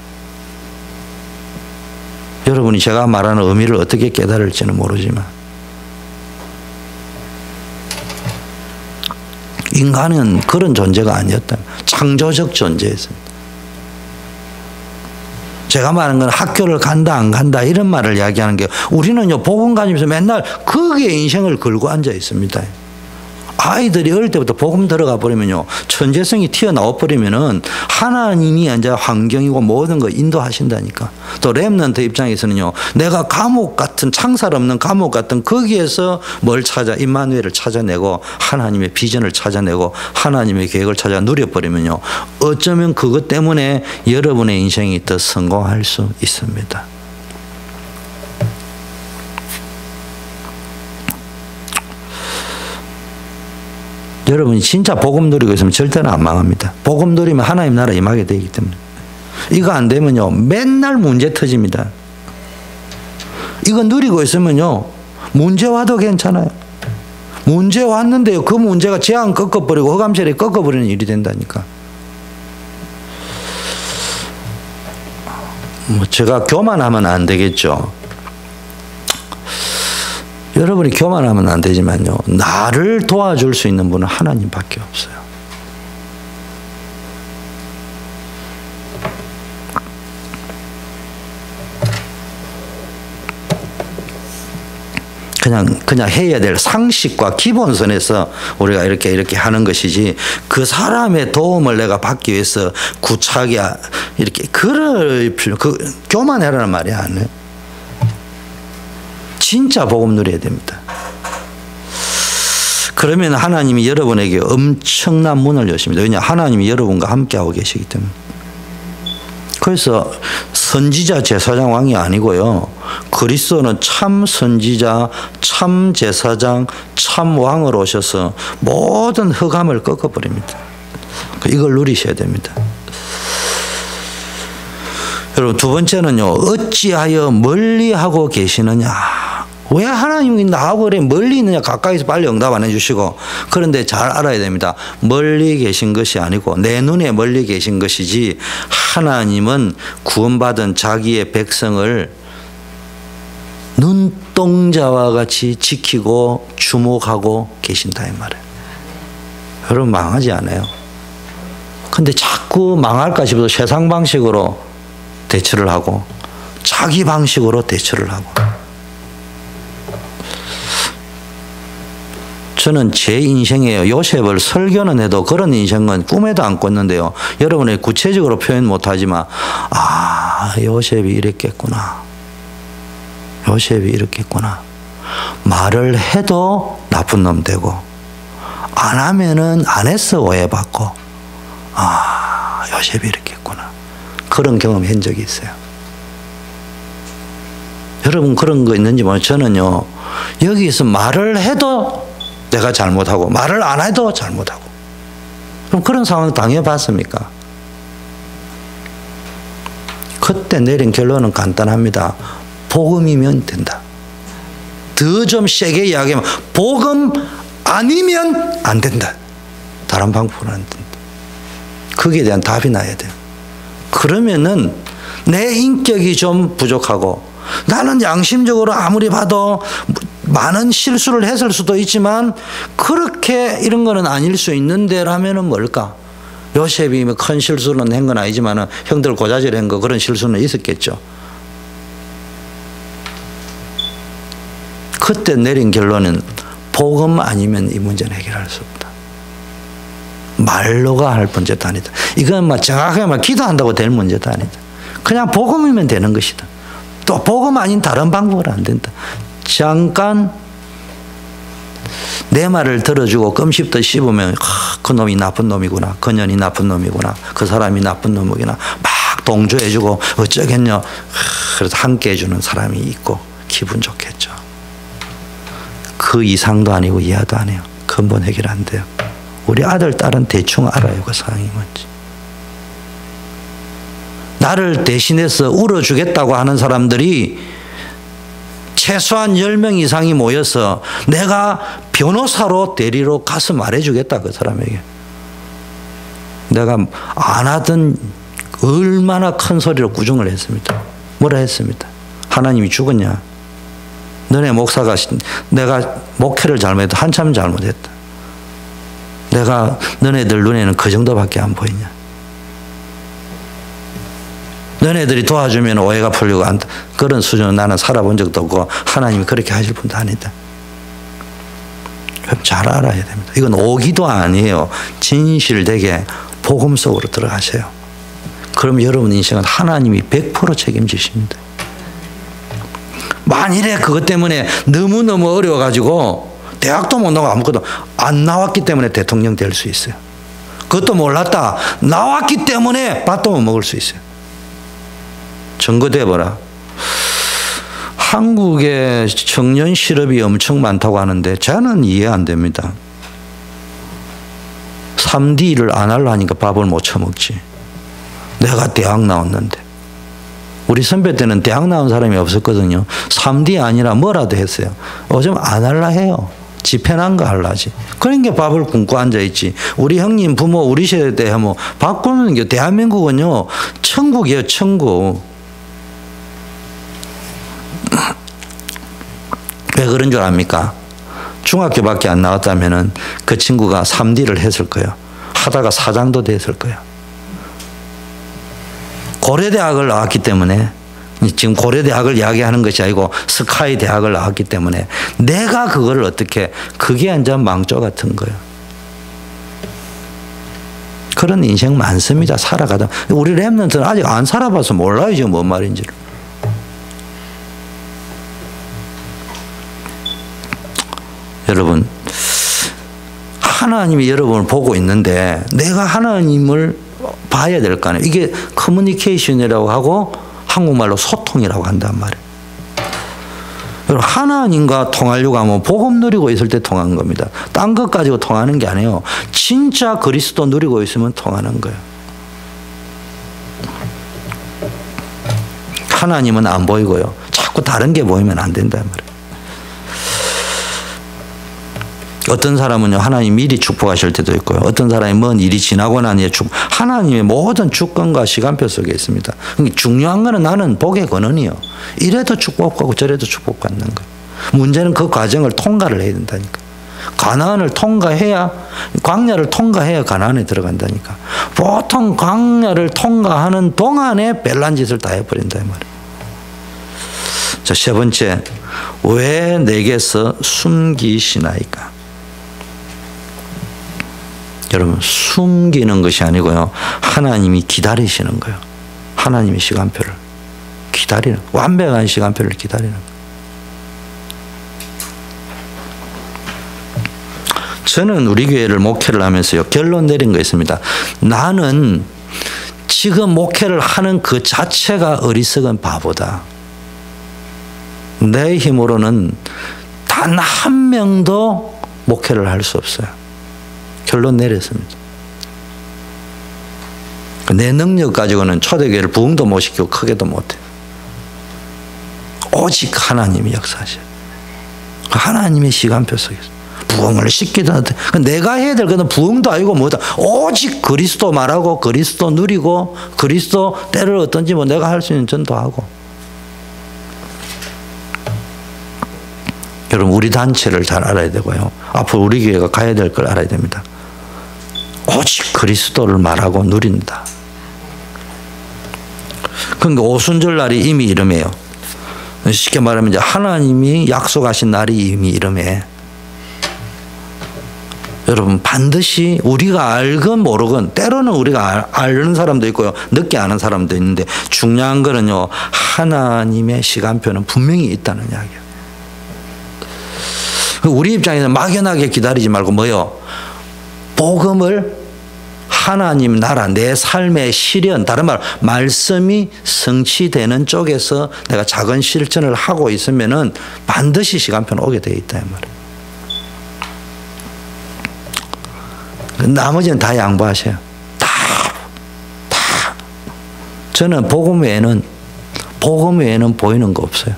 여러분이 제가 말하는 의미를 어떻게 깨달을지는 모르지만 인간은 그런 존재가 아니었다. 창조적 존재였습니다. 제가 말하는 건 학교를 간다 안 간다 이런 말을 이야기하는 게, 우리는요 복음 가지면서 맨날 거기에 인생을 걸고 앉아 있습니다. 아이들이 어릴 때부터 복음 들어가 버리면요, 천재성이 튀어나와 버리면은 하나님이 이제 환경이고 모든 거 인도하신다니까. 또 렘넌트 입장에서는요, 내가 감옥 같은, 창살 없는 감옥 같은 거기에서 뭘 찾아, 임마누엘을 찾아내고 하나님의 비전을 찾아내고 하나님의 계획을 찾아 누려버리면요, 어쩌면 그것 때문에 여러분의 인생이 더 성공할 수 있습니다. 여러분이 진짜 복음 누리고 있으면 절대로 안 망합니다. 복음 누리면 하나님 나라 임하게 되기 때문에. 이거 안 되면요 맨날 문제 터집니다. 이거 누리고 있으면요 문제 와도 괜찮아요. 문제 왔는데요 그 문제가 재앙 꺾어버리고 허감체리 꺾어버리는 일이 된다니까. 뭐 제가 교만하면 안 되겠죠. 여러분이 교만하면 안 되지만요, 나를 도와줄 수 있는 분은 하나님밖에 없어요. 그냥 해야 될 상식과 기본선에서 우리가 이렇게 하는 것이지, 그 사람의 도움을 내가 받기 위해서 구차하게 이렇게 교만해라는 말이 아니에요. 진짜 복음 누려야 됩니다. 그러면 하나님이 여러분에게 엄청난 문을 여십니다. 왜냐하면 하나님이 여러분과 함께하고 계시기 때문에. 그래서 선지자 제사장 왕이 아니고요, 그리스도는 참 선지자, 참 제사장, 참 왕으로 오셔서 모든 흑암을 꺾어버립니다. 이걸 누리셔야 됩니다. 여러분, 두 번째는요, 어찌하여 멀리하고 계시느냐. 왜 하나님이 나하고 그래 멀리 있느냐, 가까이서 빨리 응답 안 해주시고. 그런데 잘 알아야 됩니다. 멀리 계신 것이 아니고 내 눈에 멀리 계신 것이지, 하나님은 구원받은 자기의 백성을 눈동자와 같이 지키고 주목하고 계신다 이 말이에요. 여러분, 망하지 않아요. 근데 자꾸 망할까 싶어서 세상 방식으로 대처를 하고 자기 방식으로 대처를 하고. 저는 제 인생에 요셉을 설교는 해도 그런 인생은 꿈에도 안 꿨는데요, 여러분이 구체적으로 표현 못하지만 요셉이 이랬겠구나, 요셉이 이렇겠구나. 말을 해도 나쁜 놈 되고 안 하면은 안 했어 오해받고, 요셉이 이렇겠구나. 그런 경험 한 적이 있어요. 여러분 그런 거 있는지 모르겠어요. 저는요, 여기서 말을 해도 내가 잘못하고 말을 안 해도 잘못하고. 그럼 그런 상황 당해봤습니까? 그때 내린 결론은 간단합니다. 복음이면 된다. 더 좀 세게 이야기하면 복음 아니면 안 된다. 다른 방법은 안 된다. 거기에 대한 답이 나야 돼요. 그러면은 내 인격이 좀 부족하고 나는 양심적으로 아무리 봐도 많은 실수를 했을 수도 있지만 그렇게 이런 거는 아닐 수 있는데라면은 뭘까? 요셉이 뭐 큰 실수는 한 건 아니지만 형들 고자질 한 거 그런 실수는 있었겠죠. 그때 내린 결론은 복음 아니면 이 문제는 해결할 수 없다. 말로가 할 문제도 아니다. 이건 막 정확하게 막 기도한다고 될 문제도 아니다. 그냥 복음이면 되는 것이다. 또 복음 아닌 다른 방법은 안 된다. 잠깐 내 말을 들어주고 껌씹듯 씹으면 그 놈이 나쁜 놈이구나. 그년이 나쁜 놈이구나. 그 사람이 나쁜 놈이구나. 막 동조해주고 어쩌겠냐. 그래서 함께 해주는 사람이 있고 기분 좋겠죠. 그 이상도 아니고 이하도 아니에요. 근본 해결 안 돼요. 우리 아들, 딸은 대충 알아요. 그 상황이 뭔지. 나를 대신해서 울어주겠다고 하는 사람들이 최소한 10명 이상이 모여서 내가 변호사로 대리로 가서 말해주겠다. 그 사람에게. 내가 안 하던 얼마나 큰 소리로 구중을 했습니다. 뭐라 했습니다. 하나님이 죽었냐. 너네 목사가 내가 목회를 잘못해도 한참 잘못했다. 내가 너네들 눈에는 그 정도밖에 안 보이냐. 너네들이 도와주면 오해가 풀리고 한다. 그런 수준은 나는 살아본 적도 없고 하나님이 그렇게 하실 분도 아니다. 잘 알아야 됩니다. 이건 오기도 아니에요. 진실되게 복음 속으로 들어가세요. 그럼 여러분 인생은 하나님이 100% 책임지십니다. 만일에 그것 때문에 너무너무 어려워가지고 대학도 못 나고 아무것도 안 나왔기 때문에 대통령 될 수 있어요. 그것도 몰랐다. 나왔기 때문에 밥도 못 먹을 수 있어요. 증거돼봐라. 한국에 청년 실업이 엄청 많다고 하는데 저는 이해 안 됩니다. 3D를 안 하려니까 밥을 못 처먹지. 내가 대학 나왔는데. 우리 선배 때는 대학 나온 사람이 없었거든요. 3D 아니라 뭐라도 했어요. 요즘 안 할라 해요. 지 편한 거 할라지. 그러니까 밥을 굶고 앉아있지. 우리 형님 부모 우리 세대 때 하면 밥 굶는 게 대한민국은요. 천국이에요. 천국. 왜 그런 줄 압니까? 중학교밖에 안 나왔다면은 그 친구가 3D를 했을 거예요. 하다가 사장도 됐을 거예요. 고려대학을 나왔기 때문에 지금 고려대학을 이야기하는 것이 아니고 스카이 대학을 나왔기 때문에 내가 그걸 어떻게 그게 완전 망조 같은 거예요. 그런 인생 많습니다. 살아가다. 우리 랩런트는 아직 안 살아봐서 몰라요. 지금 뭔 말인지를. 여러분 하나님이 여러분을 보고 있는데 내가 하나님을 봐야 될 거 아니에요. 이게 커뮤니케이션이라고 하고 한국말로 소통이라고 한단 말이에요. 여러분 하나님과 통하려고 하면 복음 누리고 있을 때 통하는 겁니다. 딴 것 가지고 통하는 게 아니에요. 진짜 그리스도 누리고 있으면 통하는 거예요. 하나님은 안 보이고요. 자꾸 다른 게 보이면 안 된단 말이에요. 어떤 사람은요, 하나님 미리 축복하실 때도 있고요. 어떤 사람이 먼 일이 지나고 난 뒤에 하나님의 모든 주권과 시간표 속에 있습니다. 중요한 거는 나는 복의 근원이요. 이래도 축복받고 저래도 축복받는 거예요. 문제는 그 과정을 통과를 해야 된다니까. 가나안을 통과해야, 광야를 통과해야 가나안에 들어간다니까. 보통 광야를 통과하는 동안에 별난 짓을 다 해버린다 이 말이에요. 자, 세 번째, 왜 내게서 숨기시나이까? 여러분 숨기는 것이 아니고요. 하나님이 기다리시는 거예요. 하나님의 시간표를 기다리는, 완벽한 시간표를 기다리는 거예요. 저는 우리 교회를 목회를 하면서요. 결론 내린 거 있습니다. 나는 지금 목회를 하는 그 자체가 어리석은 바보다. 내 힘으로는 단 한 명도 목회를 할 수 없어요. 결론 내렸습니다. 내 능력 가지고는 초대교회를 부흥도 못 시키고 크게도 못해요. 오직 하나님이 역사하셔요. 하나님의 시간표 속에서 부흥을 시키든 내가 해야 될 것은 부흥도 아니고 뭐다. 오직 그리스도 말하고 그리스도 누리고 그리스도 때를 어떤지 뭐 내가 할 수 있는 전도하고. 여러분 우리 단체를 잘 알아야 되고요. 앞으로 우리 교회가 가야 될 걸 알아야 됩니다. 오직 그리스도를 말하고 누린다. 그러니까 오순절날이 이미 이름이에요. 쉽게 말하면 이제 하나님이 약속하신 날이 이미 이름에 여러분 반드시 우리가 알건 모르건 때로는 우리가 아는 사람도 있고요. 늦게 아는 사람도 있는데 중요한 거는요. 하나님의 시간표는 분명히 있다는 이야기예요. 우리 입장에서 막연하게 기다리지 말고 뭐요? 복음을 하나님 나라 내 삶의 실현 다른 말 말씀이 성취되는 쪽에서 내가 작은 실천을 하고 있으면은 반드시 시간표는 오게 되어 있다 이 말이에요. 나머지는 다 양보하세요. 다. 저는 복음 외에는 보이는 거 없어요.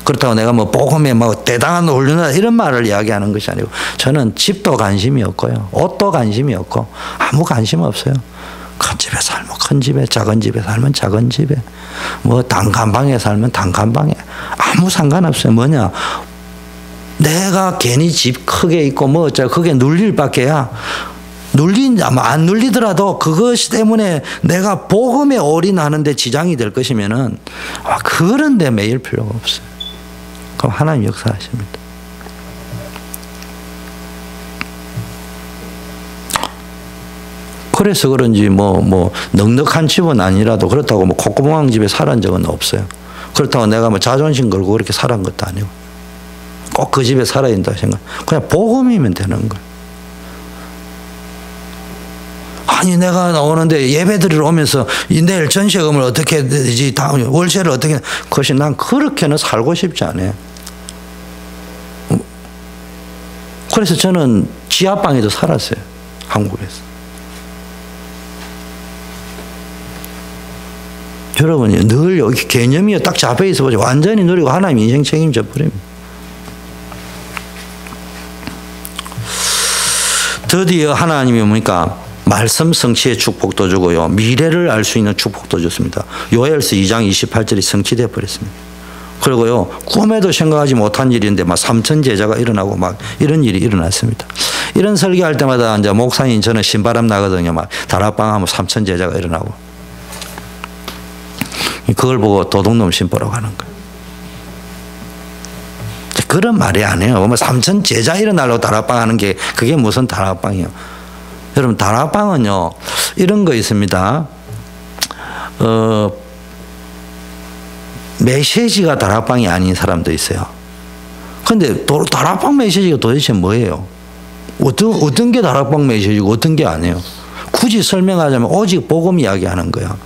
그렇다고 내가 뭐 복음에 뭐 대단한 홀륜하다 이런 말을 이야기하는 것이 아니고 저는 집도 관심이 없고요. 옷도 관심이 없고 아무 관심 없어요. 큰 집에 살면 큰 집에 작은 집에 살면 작은 집에 뭐 단칸방에 살면 단칸방에 아무 상관없어요. 뭐냐 내가 괜히 집 크게 있고 뭐 어쩌고 그게 눌릴 밖에야 안 눌리더라도 그것 때문에 내가 복음에 올인하는데 지장이 될 것이면은 그런 데 매일 필요가 없어요. 그럼 하나님 역사하십니다. 그래서 그런지 뭐 넉넉한 집은 아니라도 그렇다고 뭐 콧구멍 집에 살은 적은 없어요. 그렇다고 내가 뭐 자존심 걸고 그렇게 살은 것도 아니고 꼭 그 집에 살아야 된다 생각. 그냥 복음이면 되는 거예요. 아니 내가 나오는데 예배 드리러 오면서 내일 전세금을 어떻게 되지 다음 월세를 어떻게 그것이 난 그렇게는 살고 싶지 않아요. 그래서 저는 지하방에도 살았어요. 한국에서. 여러분이 늘 여기 개념이 딱 잡혀 있어 보죠. 완전히 누리고 하나님 인생 책임져 버립니다. 드디어 하나님이 뭡니까? 말씀 성취의 축복도 주고요. 미래를 알 수 있는 축복도 줬습니다. 요엘서 2장 28절이 성취되어 버렸습니다. 그리고요. 꿈에도 생각하지 못한 일인데 막 3천 제자가 일어나고 막 이런 일이 일어났습니다. 이런 설교할 때마다 이제 목사님 저는 신바람 나거든요. 막 다락방 하면 3천 제자가 일어나고 그걸 보고 도둑놈 신보라고 하는 거예요. 그런 말이 아니에요. 뭐 3천 제자 일어나려고 다락방 하는 게 그게 무슨 다락방이에요. 여러분 다락방은요 이런 거 있습니다. 메시지가 다락방이 아닌 사람도 있어요. 그런데 다락방 메시지가 도대체 뭐예요? 어떤 게 다락방 메시지고 어떤 게 아니에요? 굳이 설명하자면 오직 복음 이야기하는 거예요.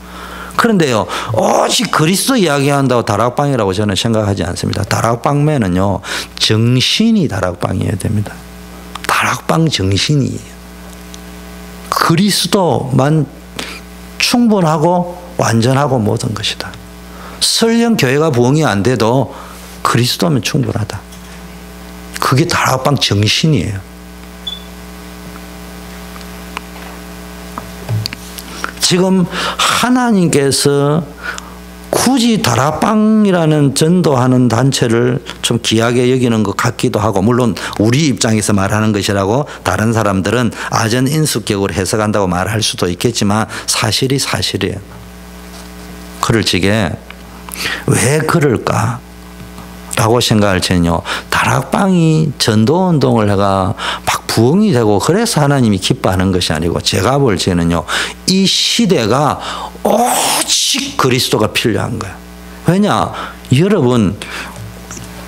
그런데요 오직 그리스도 이야기한다고 다락방이라고 저는 생각하지 않습니다. 다락방매는요 정신이 다락방이어야 됩니다. 다락방 정신이에요. 그리스도만 충분하고 완전하고 모든 것이다. 설령 교회가 부흥이 안 돼도 그리스도면 충분하다. 그게 다락방 정신이에요. 지금 하나님께서 굳이 다락방이라는 전도하는 단체를 좀 귀하게 여기는 것 같기도 하고 물론 우리 입장에서 말하는 것이라고 다른 사람들은 아전인수격으로 해석한다고 말할 수도 있겠지만 사실이 사실이에요. 그럴 적에 왜 그럴까? 라고 생각할 때는요. 다락방이 전도운동을 해가 막 부흥이 되고 그래서 하나님이 기뻐하는 것이 아니고 제가 볼 때는요. 이 시대가 오직 그리스도가 필요한 거야. 왜냐? 여러분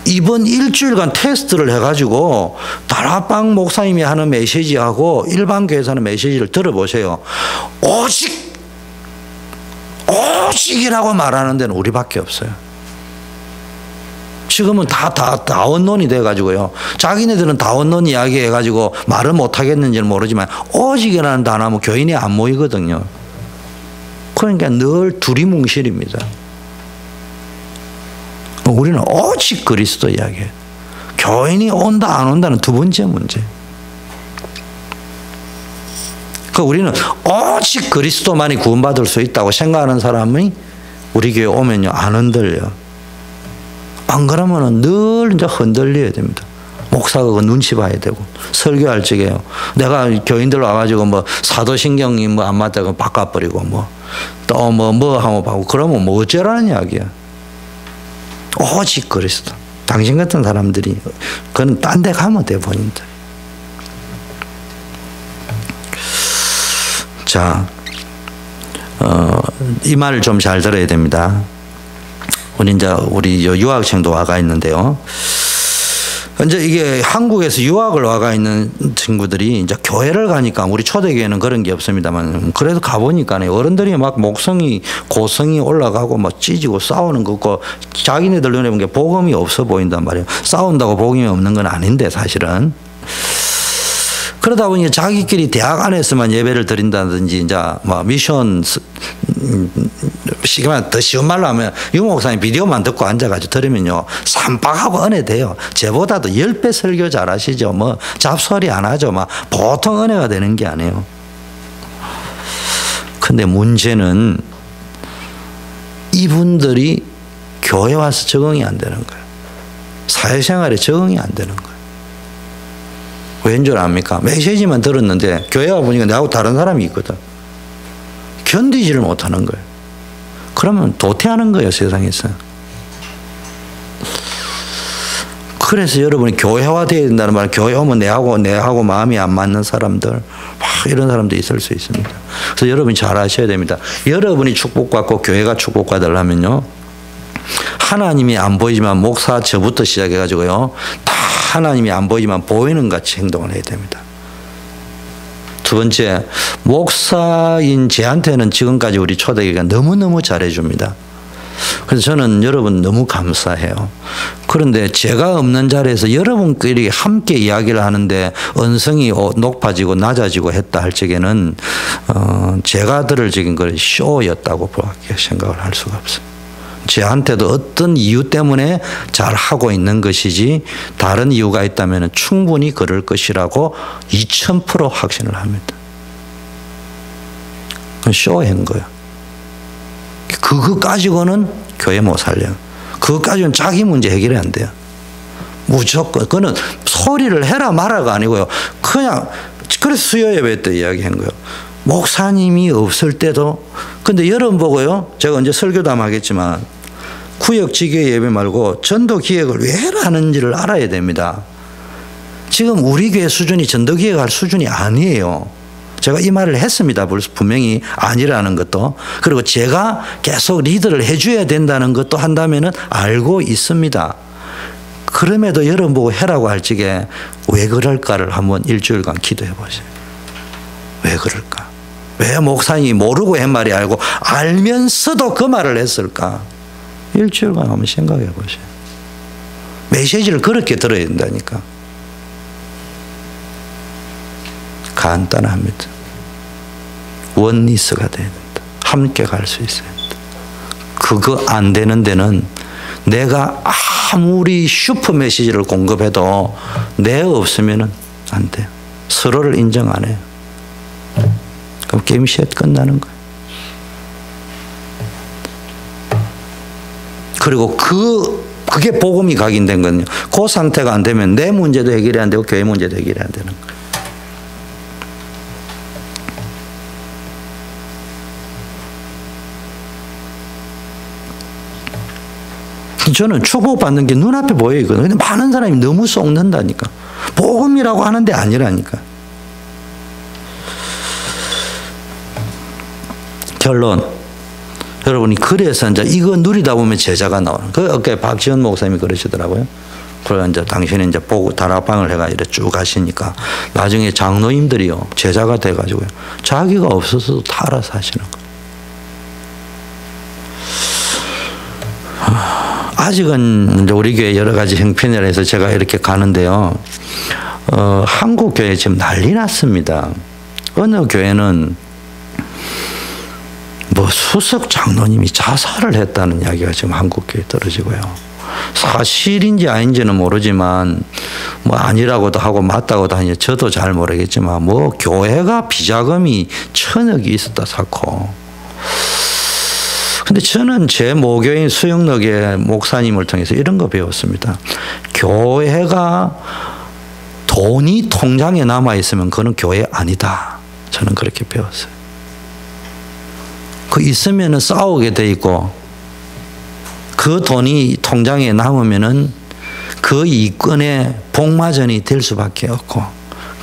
이번 일주일간 테스트를 해가지고 다락방 목사님이 하는 메시지하고 일반 교회에서 하는 메시지를 들어보세요. 오직이라고 말하는 데는 우리밖에 없어요. 지금은 다 다원론이 돼가지고요. 자기네들은 다원론 이야기 해가지고 말을 못하겠는지는 모르지만 오직이라는 단어는 교인이 안 모이거든요. 그러니까 늘 두리뭉실입니다. 우리는 오직 그리스도 이야기해요. 교인이 온다 안 온다는 두 번째 문제. 우리는 오직 그리스도만이 구원받을 수 있다고 생각하는 사람이 우리 교회 오면요 안 흔들려. 안 그러면은 늘 이제 흔들려야 됩니다. 목사가 그 눈치 봐야 되고 설교할 적에요. 내가 교인들 와가지고 뭐 사도신경이 뭐 안 맞다고 바꿔버리고 뭐 또 뭐 하고 하고 그러면 뭐 어쩌라는 이야기야. 오직 그리스도. 당신 같은 사람들이 그건 딴 데 가면 돼 본인들. 자, 이 말을 좀 잘 들어야 됩니다. 우리 유학생도 와가 있는데요. 이제 이게 한국에서 유학을 와가 있는 친구들이 이제 교회를 가니까 우리 초대교회는 그런 게 없습니다만 그래도 가보니까 어른들이 막 목성이 고성이 올라가고 막 찢어지고 싸우는 거고 자기네들 눈에 보는 게 복음이 없어 보인단 말이에요. 싸운다고 복음이 없는 건 아닌데 사실은. 그러다 보니 자기끼리 대학 안에서만 예배를 드린다든지 이제 뭐 미션 시간 더 쉬운 말로 하면 유 목사님 비디오만 듣고 앉아가지고 들으면요 삼박하고 은혜 돼요. 쟤보다도 10배 설교 잘하시죠. 뭐 잡소리 안 하죠. 막 보통 은혜가 되는 게 아니에요. 근데 문제는 이분들이 교회 와서 적응이 안 되는 거예요. 사회생활에 적응이 안 되는 거예요. 왠 줄 압니까? 메시지만 들었는데 교회 와보니까 내하고 다른 사람이 있거든. 견디지를 못하는 거예요. 그러면 도태하는 거예요, 세상에서. 그래서 여러분이 교회화되어야 된다는 말은 교회 오면 내하고 마음이 안 맞는 사람들, 막 이런 사람도 있을 수 있습니다. 그래서 여러분이 잘 아셔야 됩니다. 여러분이 축복받고 교회가 축복받으려면요, 하나님이 안 보이지만 목사 저부터 시작해가지고요, 다 하나님이 안 보이지만 보이는 같이 행동을 해야 됩니다. 두 번째, 목사인 제한테는 지금까지 우리 초대교회가 너무너무 잘해줍니다. 그래서 저는 여러분 너무 감사해요. 그런데 제가 없는 자리에서 여러분끼리 함께 이야기를 하는데 언성이 높아지고 낮아지고 했다 할 적에는 제가 들을 적인 걸 쇼였다고 생각을 할 수가 없어요. 저한테도 어떤 이유 때문에 잘하고 있는 것이지 다른 이유가 있다면 충분히 그럴 것이라고 2000% 확신을 합니다. 쇼한 거예요. 그거 가지고는 교회 못 살려요. 그거 가지고는 자기 문제 해결이 안 돼요. 무조건. 그거는 소리를 해라 마라가 아니고요. 그냥 그래서 수요 예배 때 이야기한 거예요. 목사님이 없을 때도 근데 여러분 보고요. 제가 언제 설교도 하겠지만 구역 지교 예배 말고 전도 기획을 왜 하는지를 알아야 됩니다. 지금 우리 교회 수준이 전도 기획할 수준이 아니에요. 제가 이 말을 했습니다. 분명히 아니라는 것도. 그리고 제가 계속 리드를 해줘야 된다는 것도 한다면은 알고 있습니다. 그럼에도 여러분 보고 해라고 할 적에 왜 그럴까를 한번 일주일간 기도해 보세요. 왜 그럴까? 왜 목사님이 모르고 한 말이 알고 알면서도 그 말을 했을까? 일주일간 한번 생각해 보세요. 메시지를 그렇게 들어야 된다니까. 간단합니다. 원리스가 돼야 된다. 함께 갈 수 있어야 된다. 그거 안 되는 데는 내가 아무리 슈퍼 메시지를 공급해도 내가 없으면 안 돼요. 서로를 인정 안 해요. 그럼 게임 셋 끝나는 거예요. 그리고 그게 복음이 각인된 거는요. 그 상태가 안 되면 내 문제도 해결이 안 되고 교회 문제도 해결이 안 되는 거예요. 저는 축복받는 게 눈앞에 보여요. 근데 많은 사람이 너무 썩는다니까. 복음이라고 하는데 아니라니까. 결론. 여러분이 그래서 이제 이거 누리다 보면 제자가 나오는. 어깨 박지원 목사님이 그러시더라고요. 그래서 이제 당신이 이제 보고 다락방을 해가 이렇게 쭉 가시니까 나중에 장로님들이요. 제자가 돼가지고요. 자기가 없어서도 다 알아서 하시는 거예요. 아직은 이제 우리 교회 여러 가지 형편이라 해서 제가 이렇게 가는데요. 한국 교회 지금 난리 났습니다. 어느 교회는 뭐 수석 장로님이 자살을 했다는 이야기가 지금 한국 교회에 떨어지고요. 사실인지 아닌지는 모르지만 뭐 아니라고도 하고 맞다고도 하니 저도 잘 모르겠지만 뭐 교회가 비자금이 1000억이 있었다 사고 근데 저는 제 모교인 수영역의 목사님을 통해서 이런 거 배웠습니다. 교회가 돈이 통장에 남아있으면 그건 교회 아니다. 저는 그렇게 배웠어요. 그 있으면 싸우게 돼 있고 그 돈이 통장에 남으면은 그 이권의 복마전이 될 수밖에 없고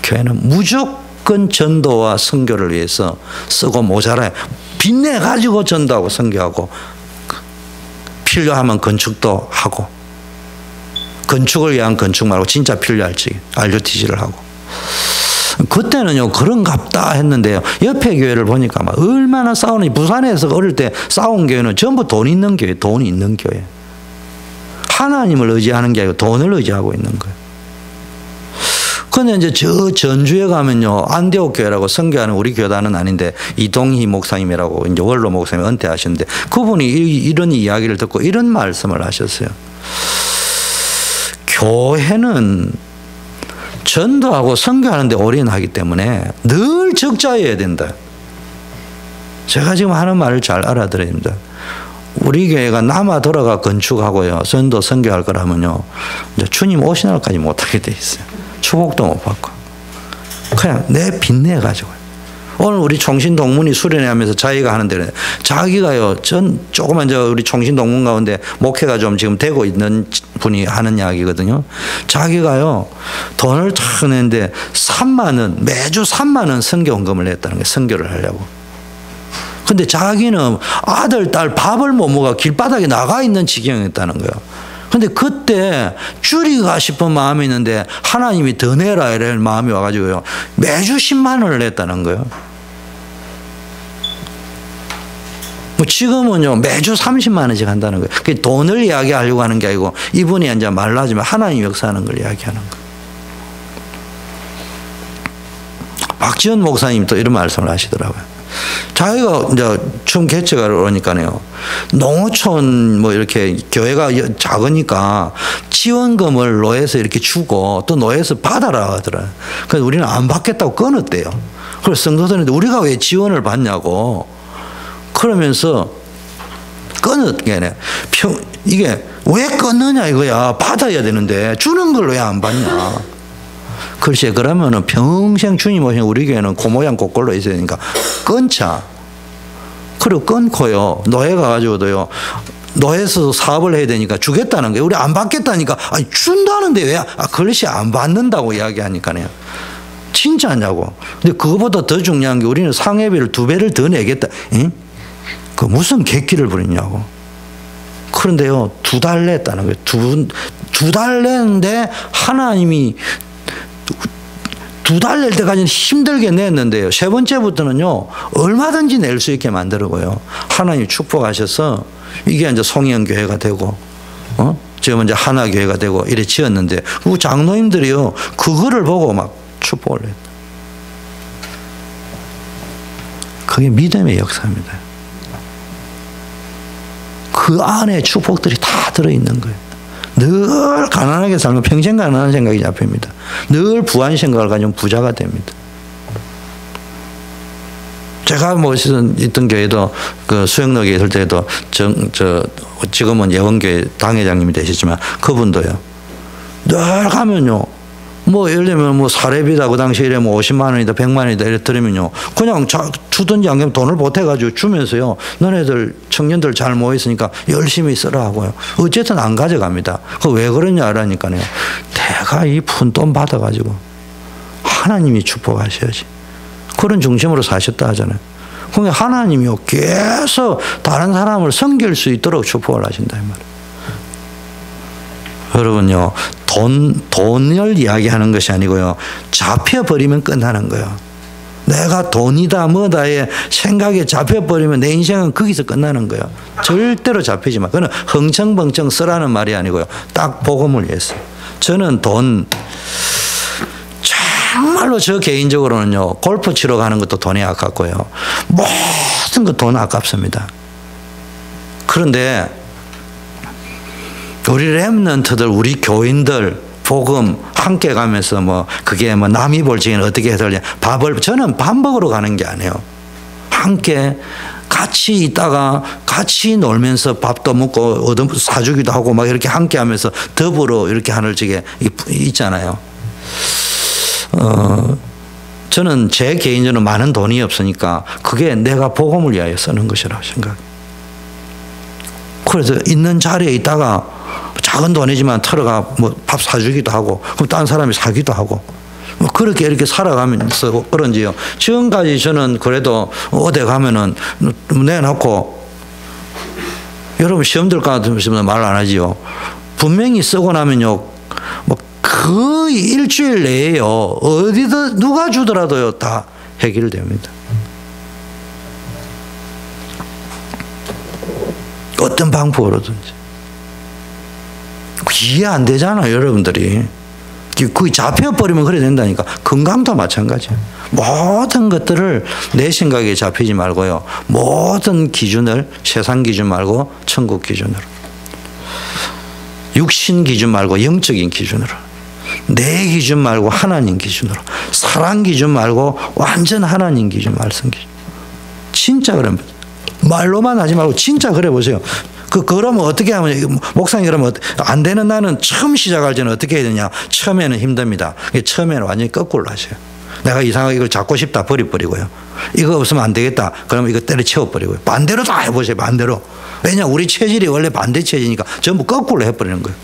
교회는 무조건 전도와 선교를 위해서 쓰고 모자라요. 빚내 가지고 전도하고 선교하고 필요하면 건축도 하고 건축을 위한 건축 말고 진짜 필요할지 RUTC를 하고 그때는요 그런갑다 했는데요 옆에 교회를 보니까 막 얼마나 싸우는지 부산에서 어릴 때 싸운 교회는 전부 돈 있는 교회, 돈이 있는 교회. 하나님을 의지하는 게 아니고 돈을 의지하고 있는 거예요. 근데 이제 저 전주에 가면요 안디옥 교회라고 선교하는 우리 교단은 아닌데 이동희 목사님이라고 이제 원로 목사님 은퇴하셨는데 그분이 이런 이야기를 듣고 이런 말씀을 하셨어요. 교회는 전도하고 선교하는 데 올인하기 때문에 늘 적자여야 된다. 제가 지금 하는 말을 잘 알아들어야 됩니다. 우리 교회가 남아 돌아가 건축하고요 전도 선교할 거라면요 이제 주님 오신 날까지 못하게 돼 있어요. 축복도 못 받고 그냥 내 빚내 가지고 오늘 우리 총신동문이 수련회하면서 자기가 하는데 자기가요 전 조그만 우리 총신동문 가운데 목회가 좀 지금 되고 있는 분이 하는 이야기거든요. 자기가요 돈을 탁 내는데 3만 원 매주 3만 원 선교헌금을 냈다는 거예요. 선교를 하려고. 근데 자기는 아들 딸 밥을 못 먹어 길바닥에 나가 있는 지경이었다는 거예요. 근데 그때 줄이가 싶은 마음이 있는데 하나님이 더 내라 이런 마음이 와가지고요 매주 10만 원을 냈다는 거예요. 뭐 지금은요 매주 30만 원씩 한다는 거예요. 그 돈을 이야기하려고 하는 게 아니고 이분이 이제 말라지면 하나님 역사하는 걸 이야기하는 거예요. 박지원 목사님이 또 이런 말씀을 하시더라고요. 자기가 이제 처음 개척을 오니까요 농어촌 뭐 이렇게 교회가 작으니까 지원금을 노예에서 이렇게 주고 또 노예에서 받아라 하더라. 그래서 우리는 안 받겠다고 끊었대요. 그래서 성도들인데 우리가 왜 지원을 받냐고 그러면서 끊었게 이게 왜 끊느냐 이거야. 받아야 되는데 주는 걸 왜 안 받냐. 글쎄 그러면은 평생 주님 오신 우리 교회는 그 모양 고꼴로 있어야 되니까 끊자. 그리고 끊고요 노예 가가지고도요 노예에서 사업을 해야 되니까 주겠다는 거예요. 우리 안 받겠다니까 아니 준다는데 왜 글씨 안 받는다고 이야기하니까요 진짜냐고. 근데 그거보다 더 중요한 게 우리는 상회비를 2배를 더 내겠다. 응? 그 무슨 객기를 부리냐고. 그런데요 2달 냈다는 거예요. 두 달 냈는데 하나님이 2달 낼 때까지는 힘들게 냈는데요. 3번째부터는요, 얼마든지 낼 수 있게 만들고요. 하나님 축복하셔서 이게 이제 송영교회가 되고, 지금 이제 하나교회가 되고 이래 지었는데, 그 장로님들이요, 그거를 보고 막 축복을 했다. 그게 믿음의 역사입니다. 그 안에 축복들이 다 들어있는 거예요. 늘 가난하게 살면 평생 가난한 생각이 잡힙니다. 늘 부한 생각을 가지면 부자가 됩니다. 제가 뭐 있던 교회도 그 수영역에 있을 때도 지금은 예원교회 당회장님이 되셨지만 그분도요. 늘 가면요. 뭐 예를 들면 뭐 사례비다 그 당시에 이래 뭐 50만 원이다 100만 원이다 이래 들으면요. 그냥 주든지 안 그러면 돈을 보태가지고 주면서요. 너네들 청년들 잘 모여있으니까 열심히 쓰라 하고요. 어쨌든 안 가져갑니다. 그 왜 그러냐 하라니까요. 내가 이 푼돈 받아가지고 하나님이 축복하셔야지. 그런 중심으로 사셨다 하잖아요. 그러니까 하나님이요. 계속 다른 사람을 섬길 수 있도록 축복을 하신다 이 말이에요. 여러분요. 돈을 이야기하는 것이 아니고요. 잡혀버리면 끝나는 거예요. 내가 돈이다 뭐다에 생각에 잡혀버리면 내 인생은 거기서 끝나는 거예요. 절대로 잡히지 마. 그건 흥청벙청 쓰라는 말이 아니고요. 딱 복음을 위해서. 저는 돈 정말로 저 개인적으로는요. 골프 치러 가는 것도 돈이 아깝고요. 모든 거 돈 아깝습니다. 그런데 우리 렘넌트들, 우리 교인들 복음 함께 가면서 뭐 그게 뭐 남이 볼 적에는 어떻게 해설냐. 저는 밥 먹으러 가는 게 아니에요. 함께 같이 있다가 같이 놀면서 밥도 먹고 얻어 사주기도 하고 막 이렇게 함께 하면서 더불어 이렇게 하늘 적에 있잖아요. 저는 제 개인적으로 많은 돈이 없으니까 그게 내가 복음을 위하여 쓰는 것이라고 생각해요. 그래서 있는 자리에 있다가 작은 돈이지만 털어가 뭐 밥 사주기도 하고 그럼 딴 사람이 사기도 하고 뭐 그렇게 이렇게 살아가면서 그런지요. 지금까지 저는 그래도 어디 가면은 내놓고 여러분 시험 들 것 같으면 말 안 하지요. 분명히 쓰고 나면요. 뭐 거의 일주일 내에요. 어디든 누가 주더라도요. 다 해결됩니다. 어떤 방법으로든지. 이해 안 되잖아요, 여러분들이. 그게 잡혀버리면 그래 된다니까. 건강도 마찬가지예요. 모든 것들을 내 생각에 잡히지 말고요. 모든 기준을 세상 기준 말고 천국 기준으로. 육신 기준 말고 영적인 기준으로. 내 기준 말고 하나님 기준으로. 사랑 기준 말고 완전 하나님 기준, 말씀 기준. 진짜 그러면 말로만 하지 말고 진짜 그래 보세요. 그러면 어떻게 하면, 목사님 그러면 안 되는 나는 처음 시작할 때는 어떻게 해야 되냐. 처음에는 힘듭니다. 처음에는 완전히 거꾸로 하셔요. 내가 이상하게 이걸 잡고 싶다 버리고요. 이거 없으면 안 되겠다. 그러면 이거 때려치워버리고요. 반대로 다 해보세요. 반대로. 왜냐 우리 체질이 원래 반대 체질이니까 전부 거꾸로 해버리는 거예요.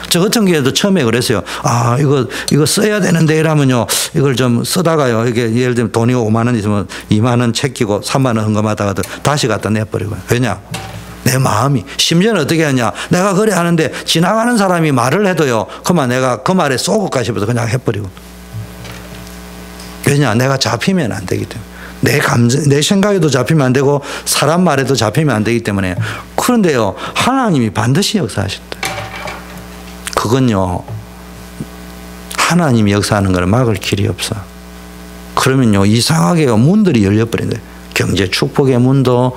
저 같은 경우에도 처음에 그랬어요. 아, 이거 써야 되는데 이러면요. 이걸 좀 쓰다가요. 이게 예를 들면 돈이 5만 원 있으면 2만 원 챙기고 3만 원 헌금하다가도 다시 갖다 내버리고요. 왜냐? 내 마음이. 심지어는 어떻게 하냐. 내가 그래 하는데 지나가는 사람이 말을 해도요. 그만 내가 그 말에 쏘고까 싶어서 그냥 해버리고. 왜냐. 내가 잡히면 안 되기 때문에. 내 감정, 내 생각에도 잡히면 안 되고 사람 말에도 잡히면 안 되기 때문에. 그런데요. 하나님이 반드시 역사하신다. 그건요. 하나님이 역사하는 걸 막을 길이 없어. 그러면요. 이상하게요. 문들이 열려버린다. 경제 축복의 문도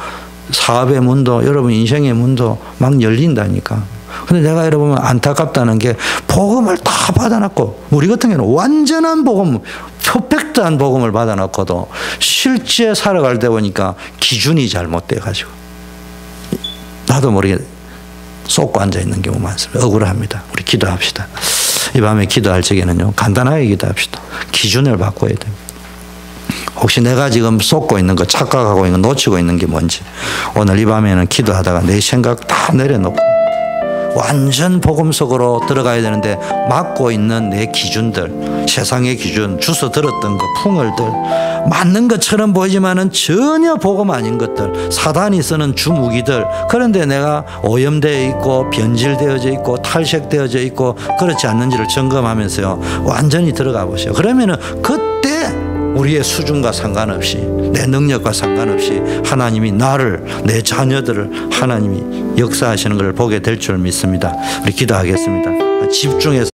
사업의 문도 여러분 인생의 문도 막 열린다니까. 근데 내가 여러분 안타깝다는 게 복음을 다 받아놨고 우리 같은 경우는 완전한 복음 퍼펙트한 복음을 받아놨고도 실제 살아갈 때 보니까 기준이 잘못돼 가지고 나도 모르게 쏟고 앉아있는 경우 많습니다. 억울합니다. 우리 기도합시다. 이 밤에 기도할 적에는요. 간단하게 기도합시다. 기준을 바꿔야 됩니다. 혹시 내가 지금 쏟고 있는 거, 착각하고 있는 거, 놓치고 있는 게 뭔지 오늘 이 밤에는 기도하다가 내 생각 다 내려놓고 완전 복음 속으로 들어가야 되는데 막고 있는 내 기준들, 세상의 기준, 주워 들었던 거, 풍월들 맞는 것처럼 보이지만은 전혀 복음 아닌 것들, 사단이 쓰는 주무기들. 그런데 내가 오염되어 있고 변질되어져 있고 탈색되어져 있고 그렇지 않는지를 점검하면서요 완전히 들어가 보세요. 그러면은 그때 우리의 수준과 상관없이 내 능력과 상관없이 하나님이 나를, 내 자녀들을 하나님이 역사하시는 것을 보게 될 줄 믿습니다. 우리 기도하겠습니다. 집중해서